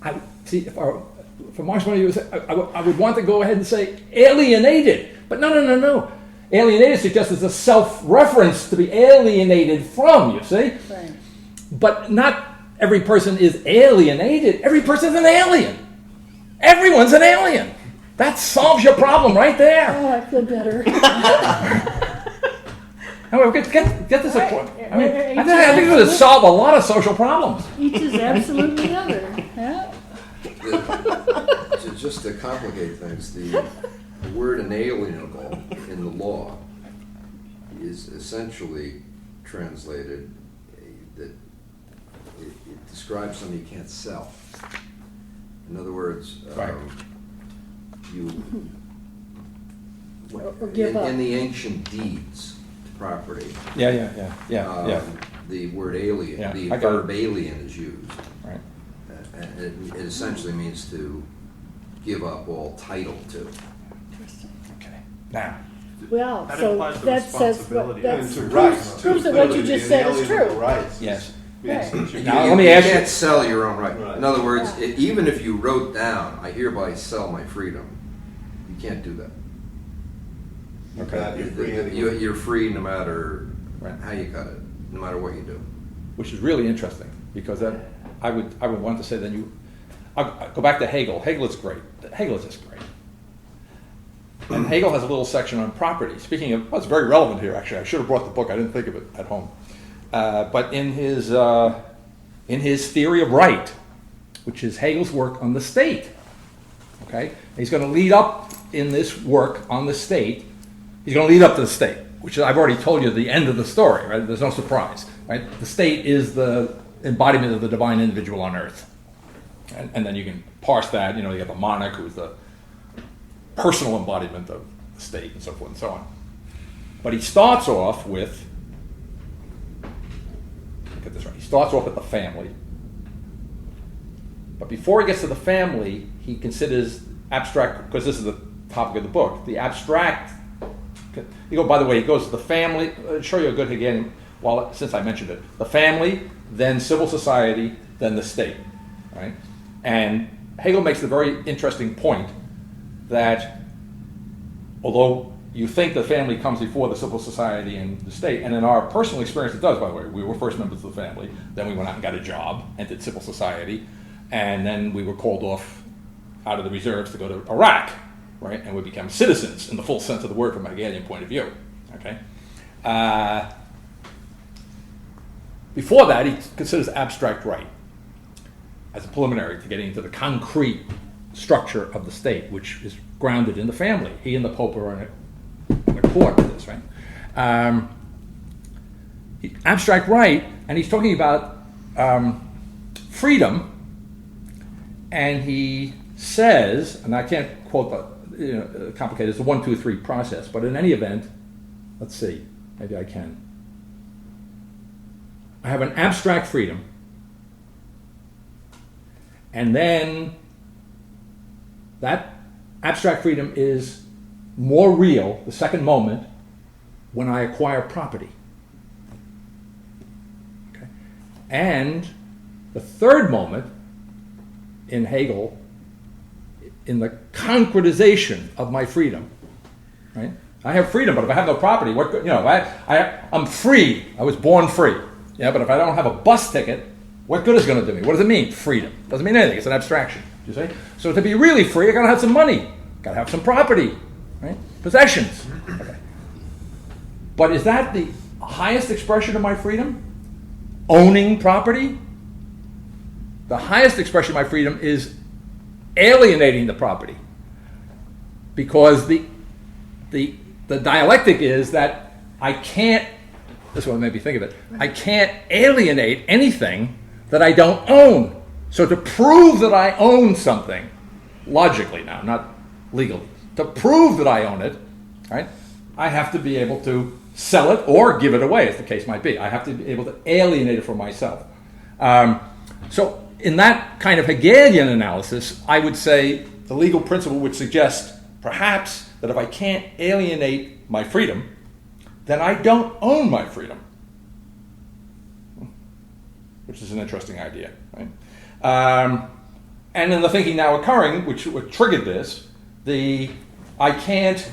from Marx's point of view, I would want to go ahead and say alienated. But no. Alienated suggests it's a self-reference to be alienated from, you see? Right. But not every person is alienated. Every person is an alien. Everyone's an alien. That solves your problem right there. Oh, I feel better. Get this point. I mean, I think it would solve a lot of social problems. Each is absolutely the other. Yeah? Just to complicate things, the word inalienable in the law is essentially translated that it describes something you can't sell. In other words, Right. Or give up. in the ancient deeds to property, Yeah. the word alien, Yeah, the I got verb alien is used. Right. And it essentially means to give up all title to. Okay. Now, Well, That so implies the that says responsibility. what, And that's to rights, too. proves that what you Clearly, just said is inalienable true. rights. yes. Right. Now, You let me ask you. can't sell your own right. Right. In other words, Yeah. even if you wrote down, "I hereby sell my freedom," you can't do that. Okay. You're free anyway. You're free no matter Right. how you cut it, no matter what you do. Which is really interesting because that I would want to say then I'll go back to Hegel. Hegel is great. Hegel is just great. And Hegel has a little section on property. Speaking of, it's very relevant here actually. I should have brought the book. I didn't think of it at home. But in his theory of right, which is Hegel's work on the state, okay, he's going to lead up in this work on the state. He's going to lead up to the state, which I've already told you the end of the story, right? There's no surprise, right? The state is the embodiment of the divine individual on earth. And then you can parse that, you have the monarch who's the personal embodiment of the state and so forth and so on. But he starts off with, get this right, he starts off with the family. But before he gets to the family, he considers abstract, because this is the topic of the book, the abstract. By the way, he goes to the family. I'll show you a good again, since I mentioned it. The family, then civil society, then the state. Right? And Hegel makes the very interesting point that although you think the family comes before the civil society and the state, and in our personal experience it does, by the way. We were first members of the family, then we went out and got a job, entered civil society, and then we were called off out of the reserves to go to Iraq. Right, and we become citizens in the full sense of the word from a Hegelian point of view. Okay. Before that, he considers abstract right as a preliminary to getting into the concrete structure of the state, which is grounded in the family. He and the Pope are in accord with this, right? Abstract right, and he's talking about freedom, and he says, and I can't quote the complicated, it's a 1, 2, 3 process, but in any event, let's see, maybe I can. I have an abstract freedom, and then that abstract freedom is more real, the second moment, when I acquire property. Okay. And the third moment in Hegel, in the concretization of my freedom, right? I have freedom, but if I have no property, what? I'm free. I was born free. Yeah, but if I don't have a bus ticket, what good is it going to do me? What does it mean? Freedom doesn't mean anything. It's an abstraction. You see? So to be really free, I got to have some money. Got to have some property, right? Possessions. Okay. But is that the highest expression of my freedom? Owning property? The highest expression of my freedom is alienating the property, because the dialectic is that I can't. This one made me think of it. I can't alienate anything that I don't own. So to prove that I own something, logically now, not legally. To prove that I own it, right, I have to be able to sell it or give it away, as the case might be. I have to be able to alienate it from myself. So in that kind of Hegelian analysis, I would say the legal principle would suggest perhaps that if I can't alienate my freedom, then I don't own my freedom, which is an interesting idea, right? And in the thinking now occurring, which triggered this, I can't,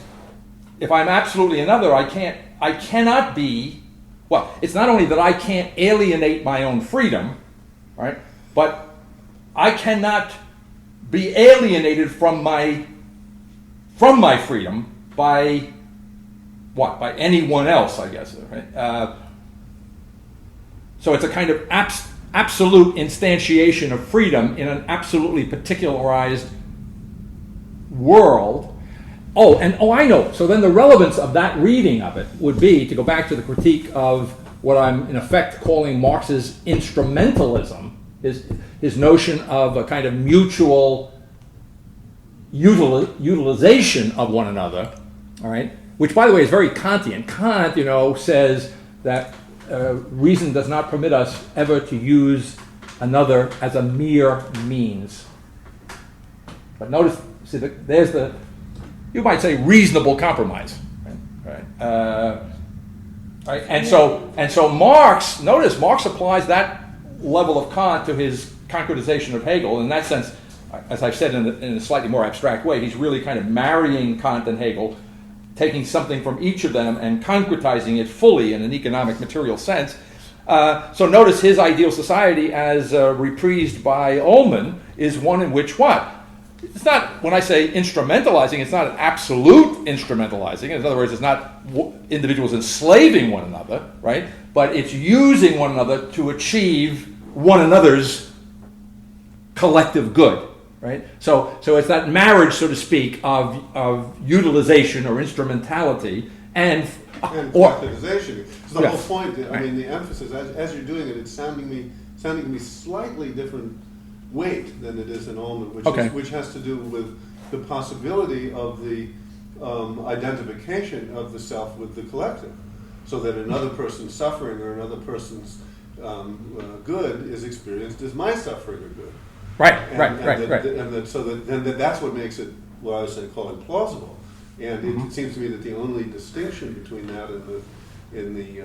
if I'm absolutely another, I cannot be, well, it's not only that I can't alienate my own freedom, right, but I cannot be alienated from my freedom by what? By anyone else, I guess, right? So it's a kind of absolute instantiation of freedom in an absolutely particularized world. I know. So then the relevance of that reading of it would be to go back to the critique of what I'm in effect calling Marx's instrumentalism, his notion of a kind of mutual utilization of one another, all right? Which, by the way, is very Kantian. Kant, says that reason does not permit us ever to use another as a mere means. But notice, see, there's the, you might say, reasonable compromise, right? Right? And so Marx, notice Marx applies that level of Kant to his concretization of Hegel. In that sense, as I've said in a slightly more abstract way, he's really kind of marrying Kant and Hegel, taking something from each of them and concretizing it fully in an economic material sense. So notice his ideal society, as reprised by Ullmann, is one in which what? It's not, when I say instrumentalizing, it's not an absolute instrumentalizing. In other words, it's not individuals enslaving one another, right? But it's using one another to achieve one another's collective good, right? So it's that marriage, so to speak, of utilization or instrumentality and collectivization. So the Yes. whole point, Right. the emphasis, as you're doing it, it's sounding to me slightly different weight than it is in Ullmann, which has to do with the possibility of the identification of the self with the collective, so that another person's suffering or another person's good is experienced as my suffering or good. right. And that's what makes it what I was calling plausible. And it seems to me that the only distinction between that and the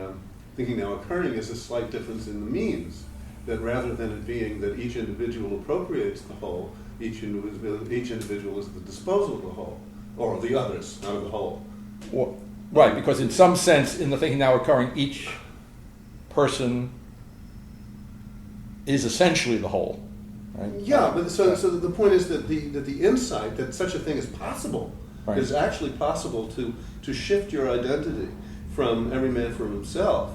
thinking now occurring is a slight difference in the means. That rather than it being that each individual appropriates the whole, each individual is the disposal of the whole, or of the others, not of the whole. Well, right, because in some sense, in the thinking now occurring, each person is essentially the whole. Right? Yeah, but so the point is that the insight that such a thing is possible, Right. is actually possible to shift your identity from every man for himself.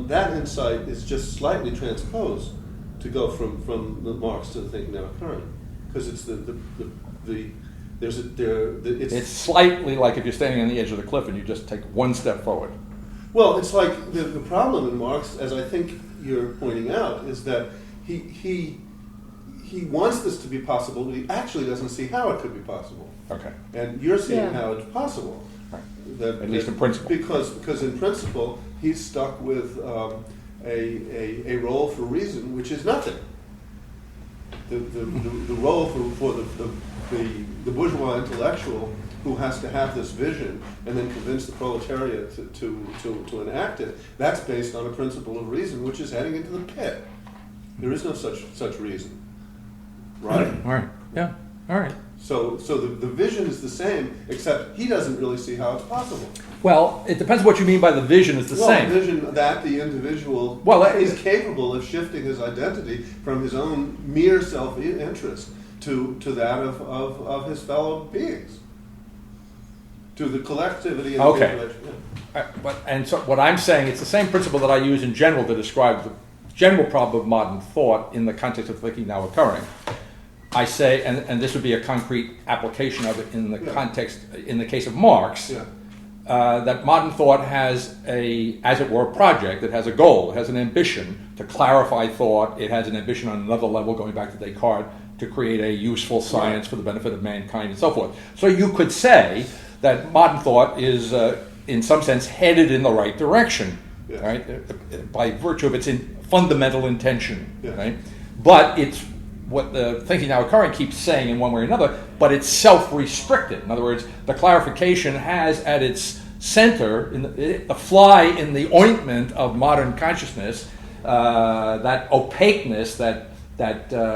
That insight is just slightly transposed to go from the Marx to the thinking now occurring, because it's It's slightly like if you're standing on the edge of the cliff and you just take one step forward. Well, it's like the problem in Marx, as I think you're pointing out, is that he wants this to be possible, but he actually doesn't see how it could be possible. Okay. And you're seeing Yeah. how it's possible. Right. That, At least in principle. Because in principle, he's stuck with a role for reason, which is nothing. The role for the bourgeois intellectual who has to have this vision and then convince the proletariat to enact it, that's based on a principle of reason, which is heading into the pit. There is no such reason. Right? All right. Yeah. All right. So the vision is the same, except he doesn't really see how it's possible. Well, it depends what you mean by the vision is the same. The vision that the individual is capable of shifting his identity from his own mere self-interest to that of his fellow beings, to the collectivity and Okay. the And so what I'm saying, it's the same principle that I use in general to describe the general problem of modern thought in the context of thinking now occurring. I say, and this would be a concrete application of it in the context, in the case of Marx, that modern thought has as it were, a project. It has a goal. It has an ambition to clarify thought. It has an ambition on another level, going back to Descartes, to create a useful science for the benefit of mankind and so forth. So you could say that modern thought is, in some sense, headed in the right direction, Yes. right? By virtue of its fundamental intention, Yes. right? But it's what the thinking now occurring keeps saying in one way or another, but it's self-restricted. In other words, the clarification has at its center, the fly in the ointment of modern consciousness, that opaqueness that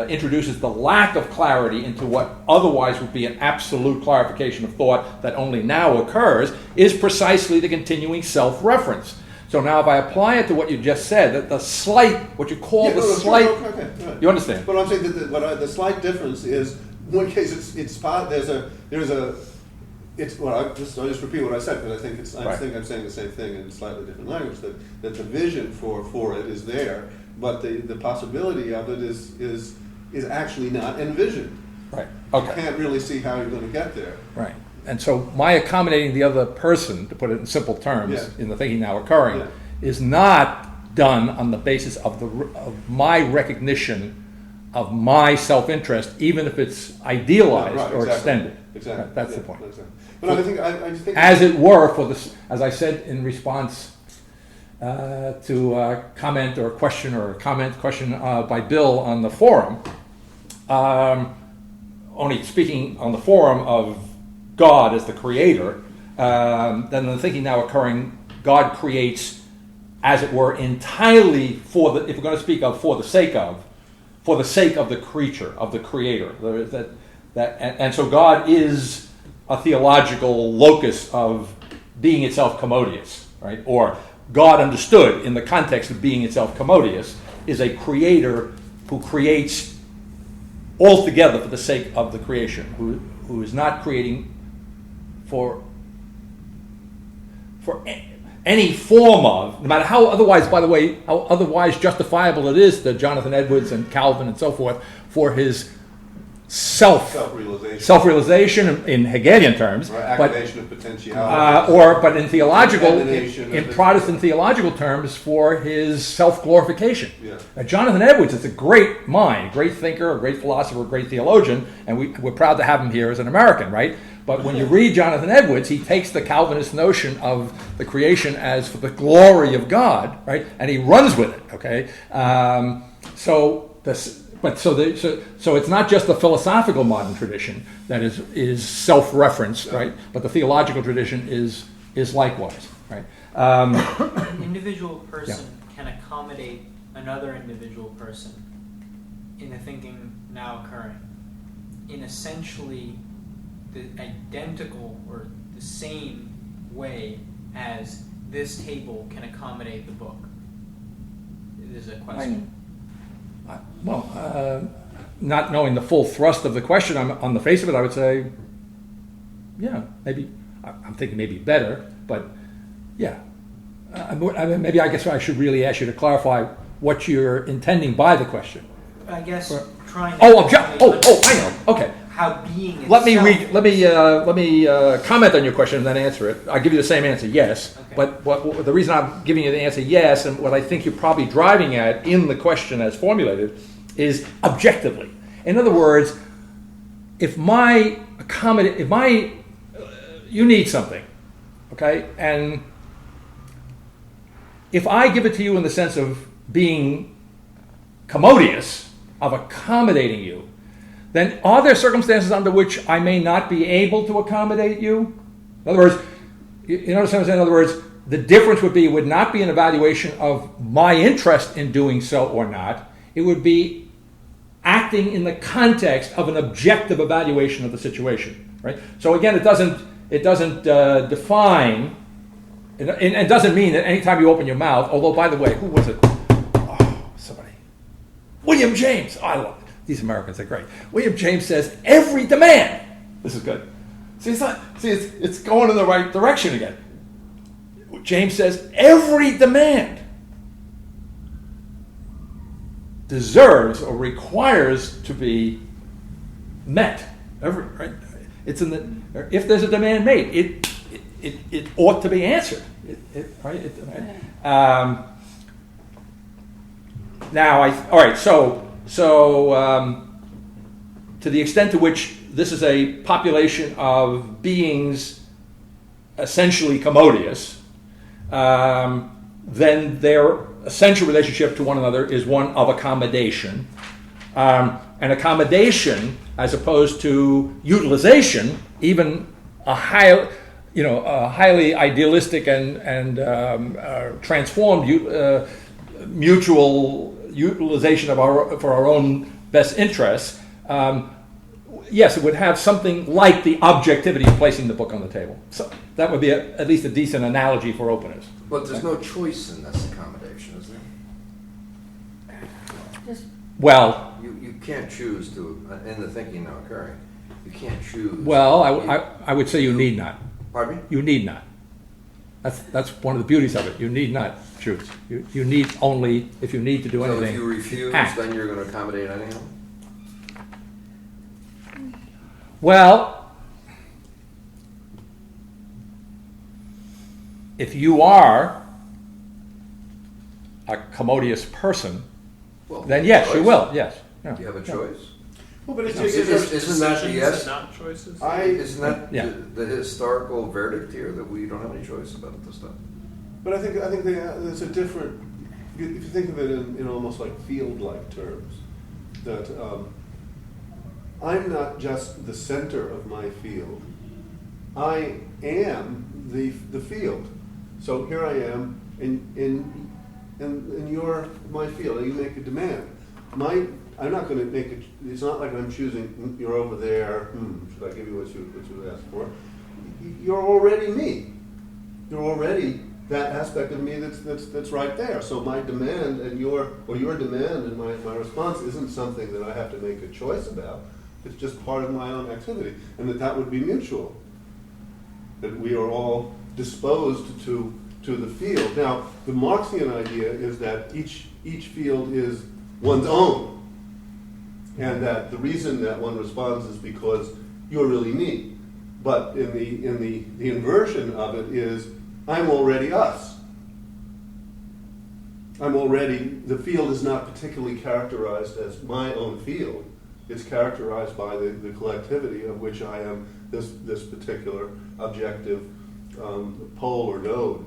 introduces the lack of clarity into what otherwise would be an absolute clarification of thought that only now occurs, is precisely the continuing self-reference. So now if I apply it to what you just said, that the slight, what you call the slight, Okay, right. you understand? But I'm saying that the slight difference is, in one case it's part, I'll just repeat what I said, because I think I'm saying the same thing in slightly different language, that the vision for it is there, but the possibility of it is actually not envisioned. Right. You Okay. can't really see how you're going to get there. Right. And so my accommodating the other person, to put it in simple terms, Yeah. in the thinking now occurring, Yeah. is not done on the basis of my recognition of my self-interest, even if it's idealized Right, or exactly. extended. Exactly. Right, that's Yeah, the point. exactly. But I just think As it were, for this, as I said in response to a comment or a question by Bill on the forum, only speaking on the forum of God as the creator, then the thinking now occurring, God creates, as it were, entirely if we're going to speak of for the sake of the creature, of the creator. And so God is a theological locus of being itself commodious, right? Or God understood in the context of being itself commodious is a creator who creates altogether for the sake of the creation, who is not creating for any form of, no matter how otherwise, by the way, how otherwise justifiable it is to Jonathan Edwards and Calvin and so forth, for his self-realization in Hegelian terms, or activation of potentiality, but in theological, Elimination in of the- Protestant theological terms, for his self-glorification. Yeah. Now, Jonathan Edwards is a great mind, a great thinker, a great philosopher, a great theologian, and we're proud to have him here as an American, right? But when you read Jonathan Edwards, he takes the Calvinist notion of the creation as for the glory of God, right, and he runs with it. Okay, so it's not just the philosophical modern tradition that is self-referenced, right? But the theological tradition is likewise, right? An individual person can accommodate another individual person in the thinking now occurring in essentially the identical or the same way as this table can accommodate the book. It is a question. Not knowing the full thrust of the question, on the face of it, I would say, yeah, maybe. I'm thinking maybe better, but yeah. Maybe I guess I should really ask you to clarify what you're intending by the question. I guess trying. I know. Okay. How being itself. Let me comment on your question and then answer it. I'll give you the same answer, yes. Okay. But the reason I'm giving you the answer yes, and what I think you're probably driving at in the question as formulated, is objectively. In other words, if you need something, okay, and if I give it to you in the sense of being commodious, of accommodating you, then are there circumstances under which I may not be able to accommodate you? In other words, you understand what I'm saying? In other words, the difference would not be an evaluation of my interest in doing so or not. It would be acting in the context of an objective evaluation of the situation, right? So again, it doesn't define, and it doesn't mean that anytime you open your mouth, although by the way, who was it? Somebody. William James. I love it. These Americans are great. William James says, every demand. This is good. It's going in the right direction again. James says, every demand deserves or requires to be met. Right? It's if there's a demand made, it ought to be answered. Right? to the extent to which this is a population of beings essentially commodious, then their essential relationship to one another is one of accommodation. And accommodation, as opposed to utilization, even a highly idealistic and transformed mutual utilization for our own best interests, yes, it would have something like the objectivity of placing the book on the table. So that would be at least a decent analogy for openness. But there's no choice in this accommodation, is there? Just Well, You can't choose to, in the thinking now occurring, you can't choose. well, I would say you need not. Pardon me? You need not. That's one of the beauties of it. You need not choose. You need only, if you need to do So anything, if you refuse, act. then you're going to accommodate anyhow? Well, if you are a commodious person, Well, then yes, you choice. will. Yes. Yeah. You have a Yeah. choice. Well, but Isn't that the Decisions yes? and not choices. Isn't that Yeah. the historical verdict here, that we don't have any choice about this stuff? But I think there's a different. If you think of it in almost like field-like terms, that I'm not just the center of my field. I am the field. So here I am in your my field. You make a demand. I'm not going to make it. It's not like I'm choosing. You're over there. Should I give you what you asked for? You're already me. You're already that aspect of me that's right there. So my demand and your demand and my response isn't something that I have to make a choice about. It's just part of my own activity, and that would be mutual. That we are all disposed to the field. Now, the Marxian idea is that each field is one's own, and that the reason that one responds is because you're really me. But in the inversion of it is, I'm already us. The field is not particularly characterized as my own field. It's characterized by the collectivity of which I am this particular objective pole or node.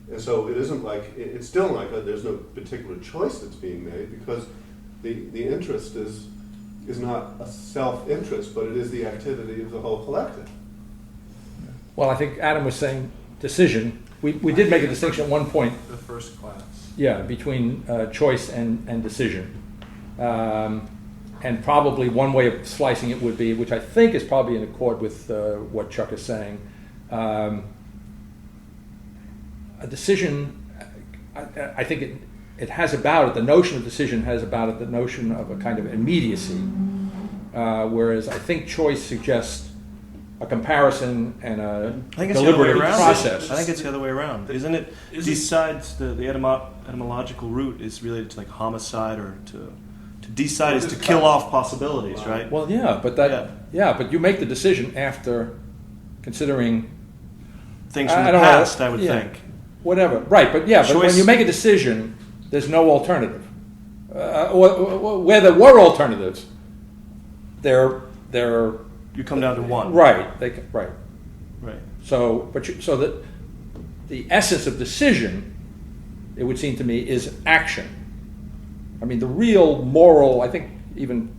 And so it isn't like, it's still like there's no particular choice that's being made, because the interest is not a self-interest, but it is the activity of the whole collective. Well, I think Adam was saying decision. We did make a distinction at one point, The first class. yeah, between choice and decision. And probably one way of slicing it would be, which I think is probably in accord with what Chuck is saying, a decision, I think it has about it, the notion of decision has about it the notion of a kind of immediacy, whereas I think choice suggests a comparison and a I think it's the other way deliberative around. process. I think it's the other way around. Isn't it? Decides the etymological root is related to like homicide, or to decide is to kill off possibilities, right? Well, yeah, but but you make the decision after considering Things from I the don't know, past, I would yeah. think. whatever. Right, but yeah, but when Choice- you make a decision, there's no alternative. Where there were alternatives, they're You come down to one. right. Right. Right. So, so that the essence of decision, it would seem to me, is action. I mean, the real moral, I think even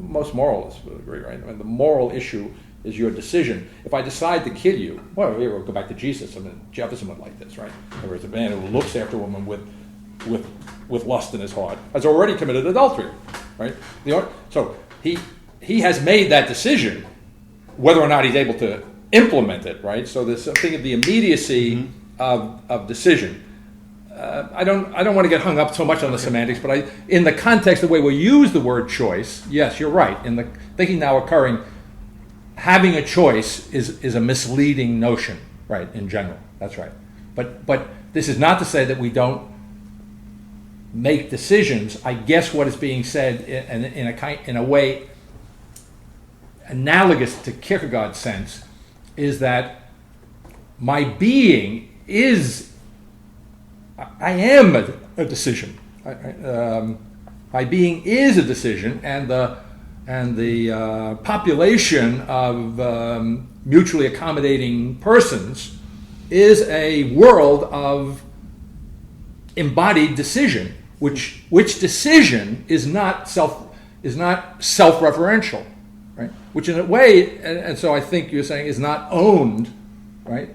most moralists would agree, right? I mean, the moral issue is your decision. If I decide to kill you, well, we'll go back to Jesus. I mean, Jefferson went like this, right? There was a man who looks after a woman with lust in his heart, has already committed adultery, right? So he has made that decision, whether or not he's able to implement it, right? So there's something of the immediacy of decision. I don't want to get hung up so much on the semantics, but in the context of the way we use the word choice, yes, you're right. In the thinking now occurring, having a choice is a misleading notion, right? In general, that's right. But this is not to say that we don't make decisions. I guess what is being said in a way analogous to Kierkegaard's sense is that my being is. I am a decision. My being is a decision, and and the population of mutually accommodating persons is a world of embodied decision, which decision is not self-referential, right? Which in a way, and so I think you're saying is not owned, right?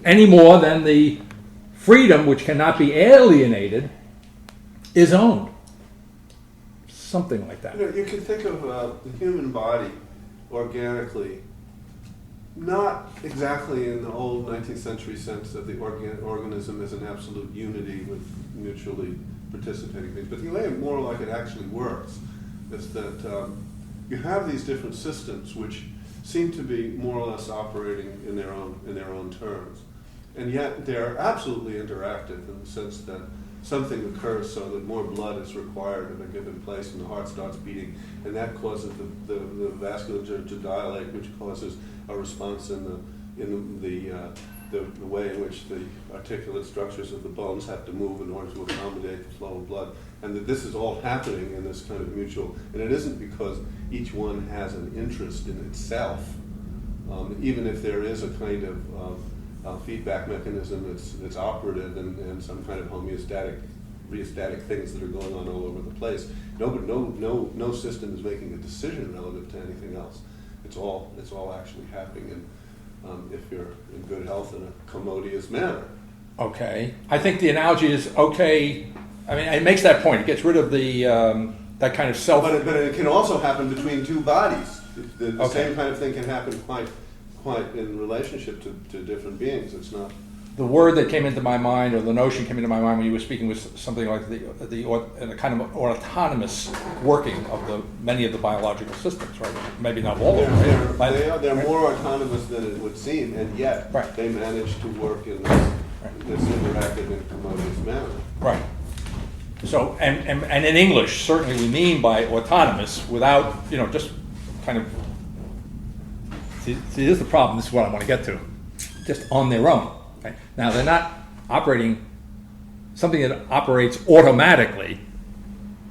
Any more than the freedom which cannot be alienated is owned. Something like that. You can think of the human body organically, not exactly in the old 19th century sense that the organism is an absolute unity with mutually participating things, but the way more like it actually works is that you have these different systems which seem to be more or less operating in their own terms, and yet they're absolutely interactive in the sense that something occurs so that more blood is required in a given place and the heart starts beating, and that causes the vasculature to dilate, which causes a response in the way in which the articulate structures of the bones have to move in order to accommodate the flow of blood. And that this is all happening in this kind of mutual, and it isn't because each one has an interest in itself, even if there is a kind of feedback mechanism that's operative and some kind of rheostatic things that are going on all over the place. No system is making a decision relative to anything else. It's all actually happening if you're in good health in a commodious manner. Okay, I think the analogy is okay. I mean, it makes that point. It gets rid of the that kind of self. But it can also happen between two bodies. The same kind of thing can happen quite in relationship to different beings. It's not. The word that came into my mind, or the notion came into my mind when you were speaking, was something like the kind of autonomous working of many of the biological systems, right? Maybe not all of them. They're more autonomous than it would seem, and yet they manage to work in this interactive and commodious manner. Right. So, and in English, certainly we mean by autonomous without, just kind of. See, this is the problem. This is what I want to get to. Just on their own. Right? Now, they're not operating something that operates automatically.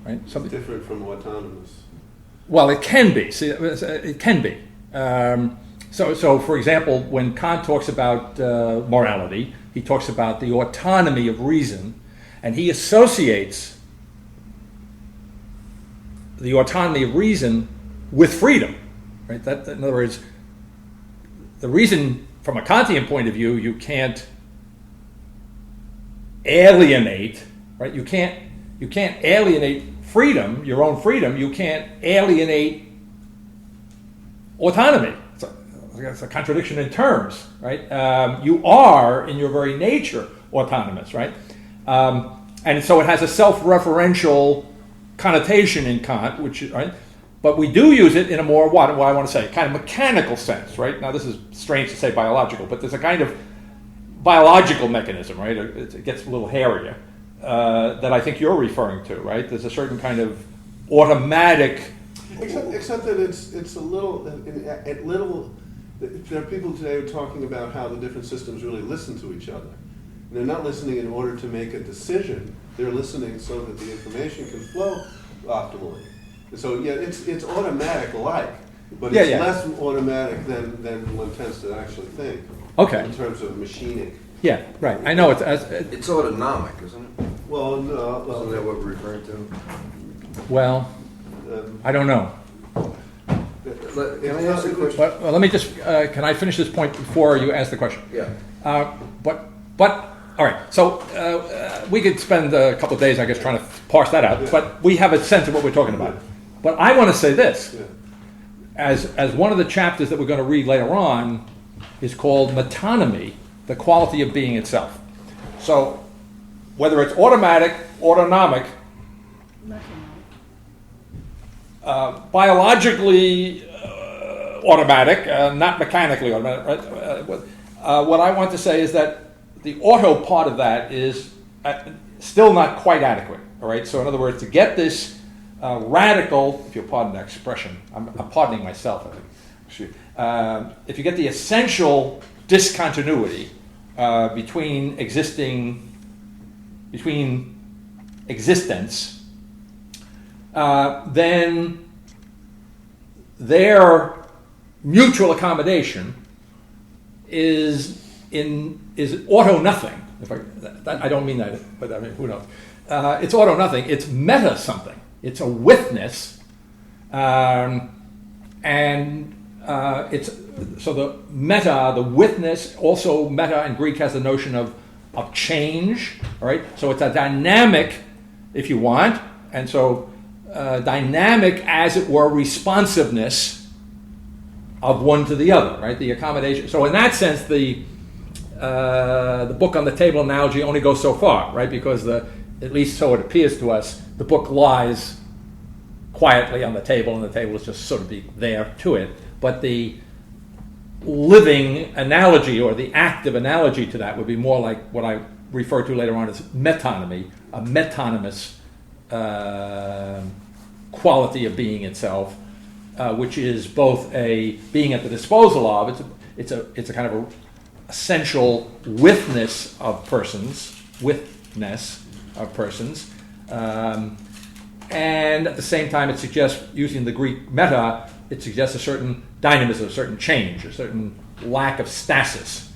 Right? Something different from autonomous. Well, it can be. See, it can be. So, for example, when Kant talks about morality, he talks about the autonomy of reason, and he associates the autonomy of reason with freedom. Right? That, in other words, the reason, from a Kantian point of view, you can't alienate, right? You can't alienate freedom, your own freedom. You can't alienate autonomy. It's a contradiction in terms, right? You are, in your very nature, autonomous, right? And so it has a self-referential connotation in Kant, which, right? But we do use it in a more, what I want to say, kind of mechanical sense, right? Now, this is strange to say biological, but there's a kind of biological mechanism, right? It gets a little hairier, that I think you're referring to, right? There's a certain kind of automatic... Except that it's a little... There are people today who are talking about how the different systems really listen to each other. And they're not listening in order to make a decision. They're listening so that the information can flow optimally. So yeah, it's automatic-like, but it's less automatic than one tends to actually think. Okay. In terms of machining. Yeah, right. I know it's autonomic, isn't it? Well, no. Isn't that what we're referring to? Well, I don't know. Can I ask a question? Well, let me just. Can I finish this point before you ask the question? Yeah. But all right. So we could spend a couple of days, I guess, trying to parse that out. Yeah. But we have a sense of what we're talking about. Yeah. But I want to say this, as one of the chapters that we're going to read later on is called metonymy, the quality of being itself. So whether it's automatic, autonomic, biologically automatic, not mechanically automatic, right? What I want to say is that the auto part of that is still not quite adequate. All right. So in other words, to get this radical, if you'll pardon the expression, I'm pardoning myself, I think. If you get the essential discontinuity between existence, then their mutual accommodation is auto nothing. I don't mean that, but I mean, who knows? It's auto nothing. It's meta something. It's a withness, and it's so the meta, the withness. Also, meta in Greek has the notion of change. All right, so it's a dynamic, if you want, and so dynamic, as it were, responsiveness of one to the other. Right, the accommodation. So in that sense, the book on the table analogy only goes so far, right? Because at least so it appears to us, the book lies quietly on the table, and the table is just sort of there to it. But the living analogy, or the active analogy to that, would be more like what I refer to later on as metonymy, a metonymous quality of being itself, which is both a being at the disposal of. It's a kind of a essential withness of persons, and at the same time, it suggests, using the Greek meta, it suggests a certain dynamism, a certain change, a certain lack of stasis.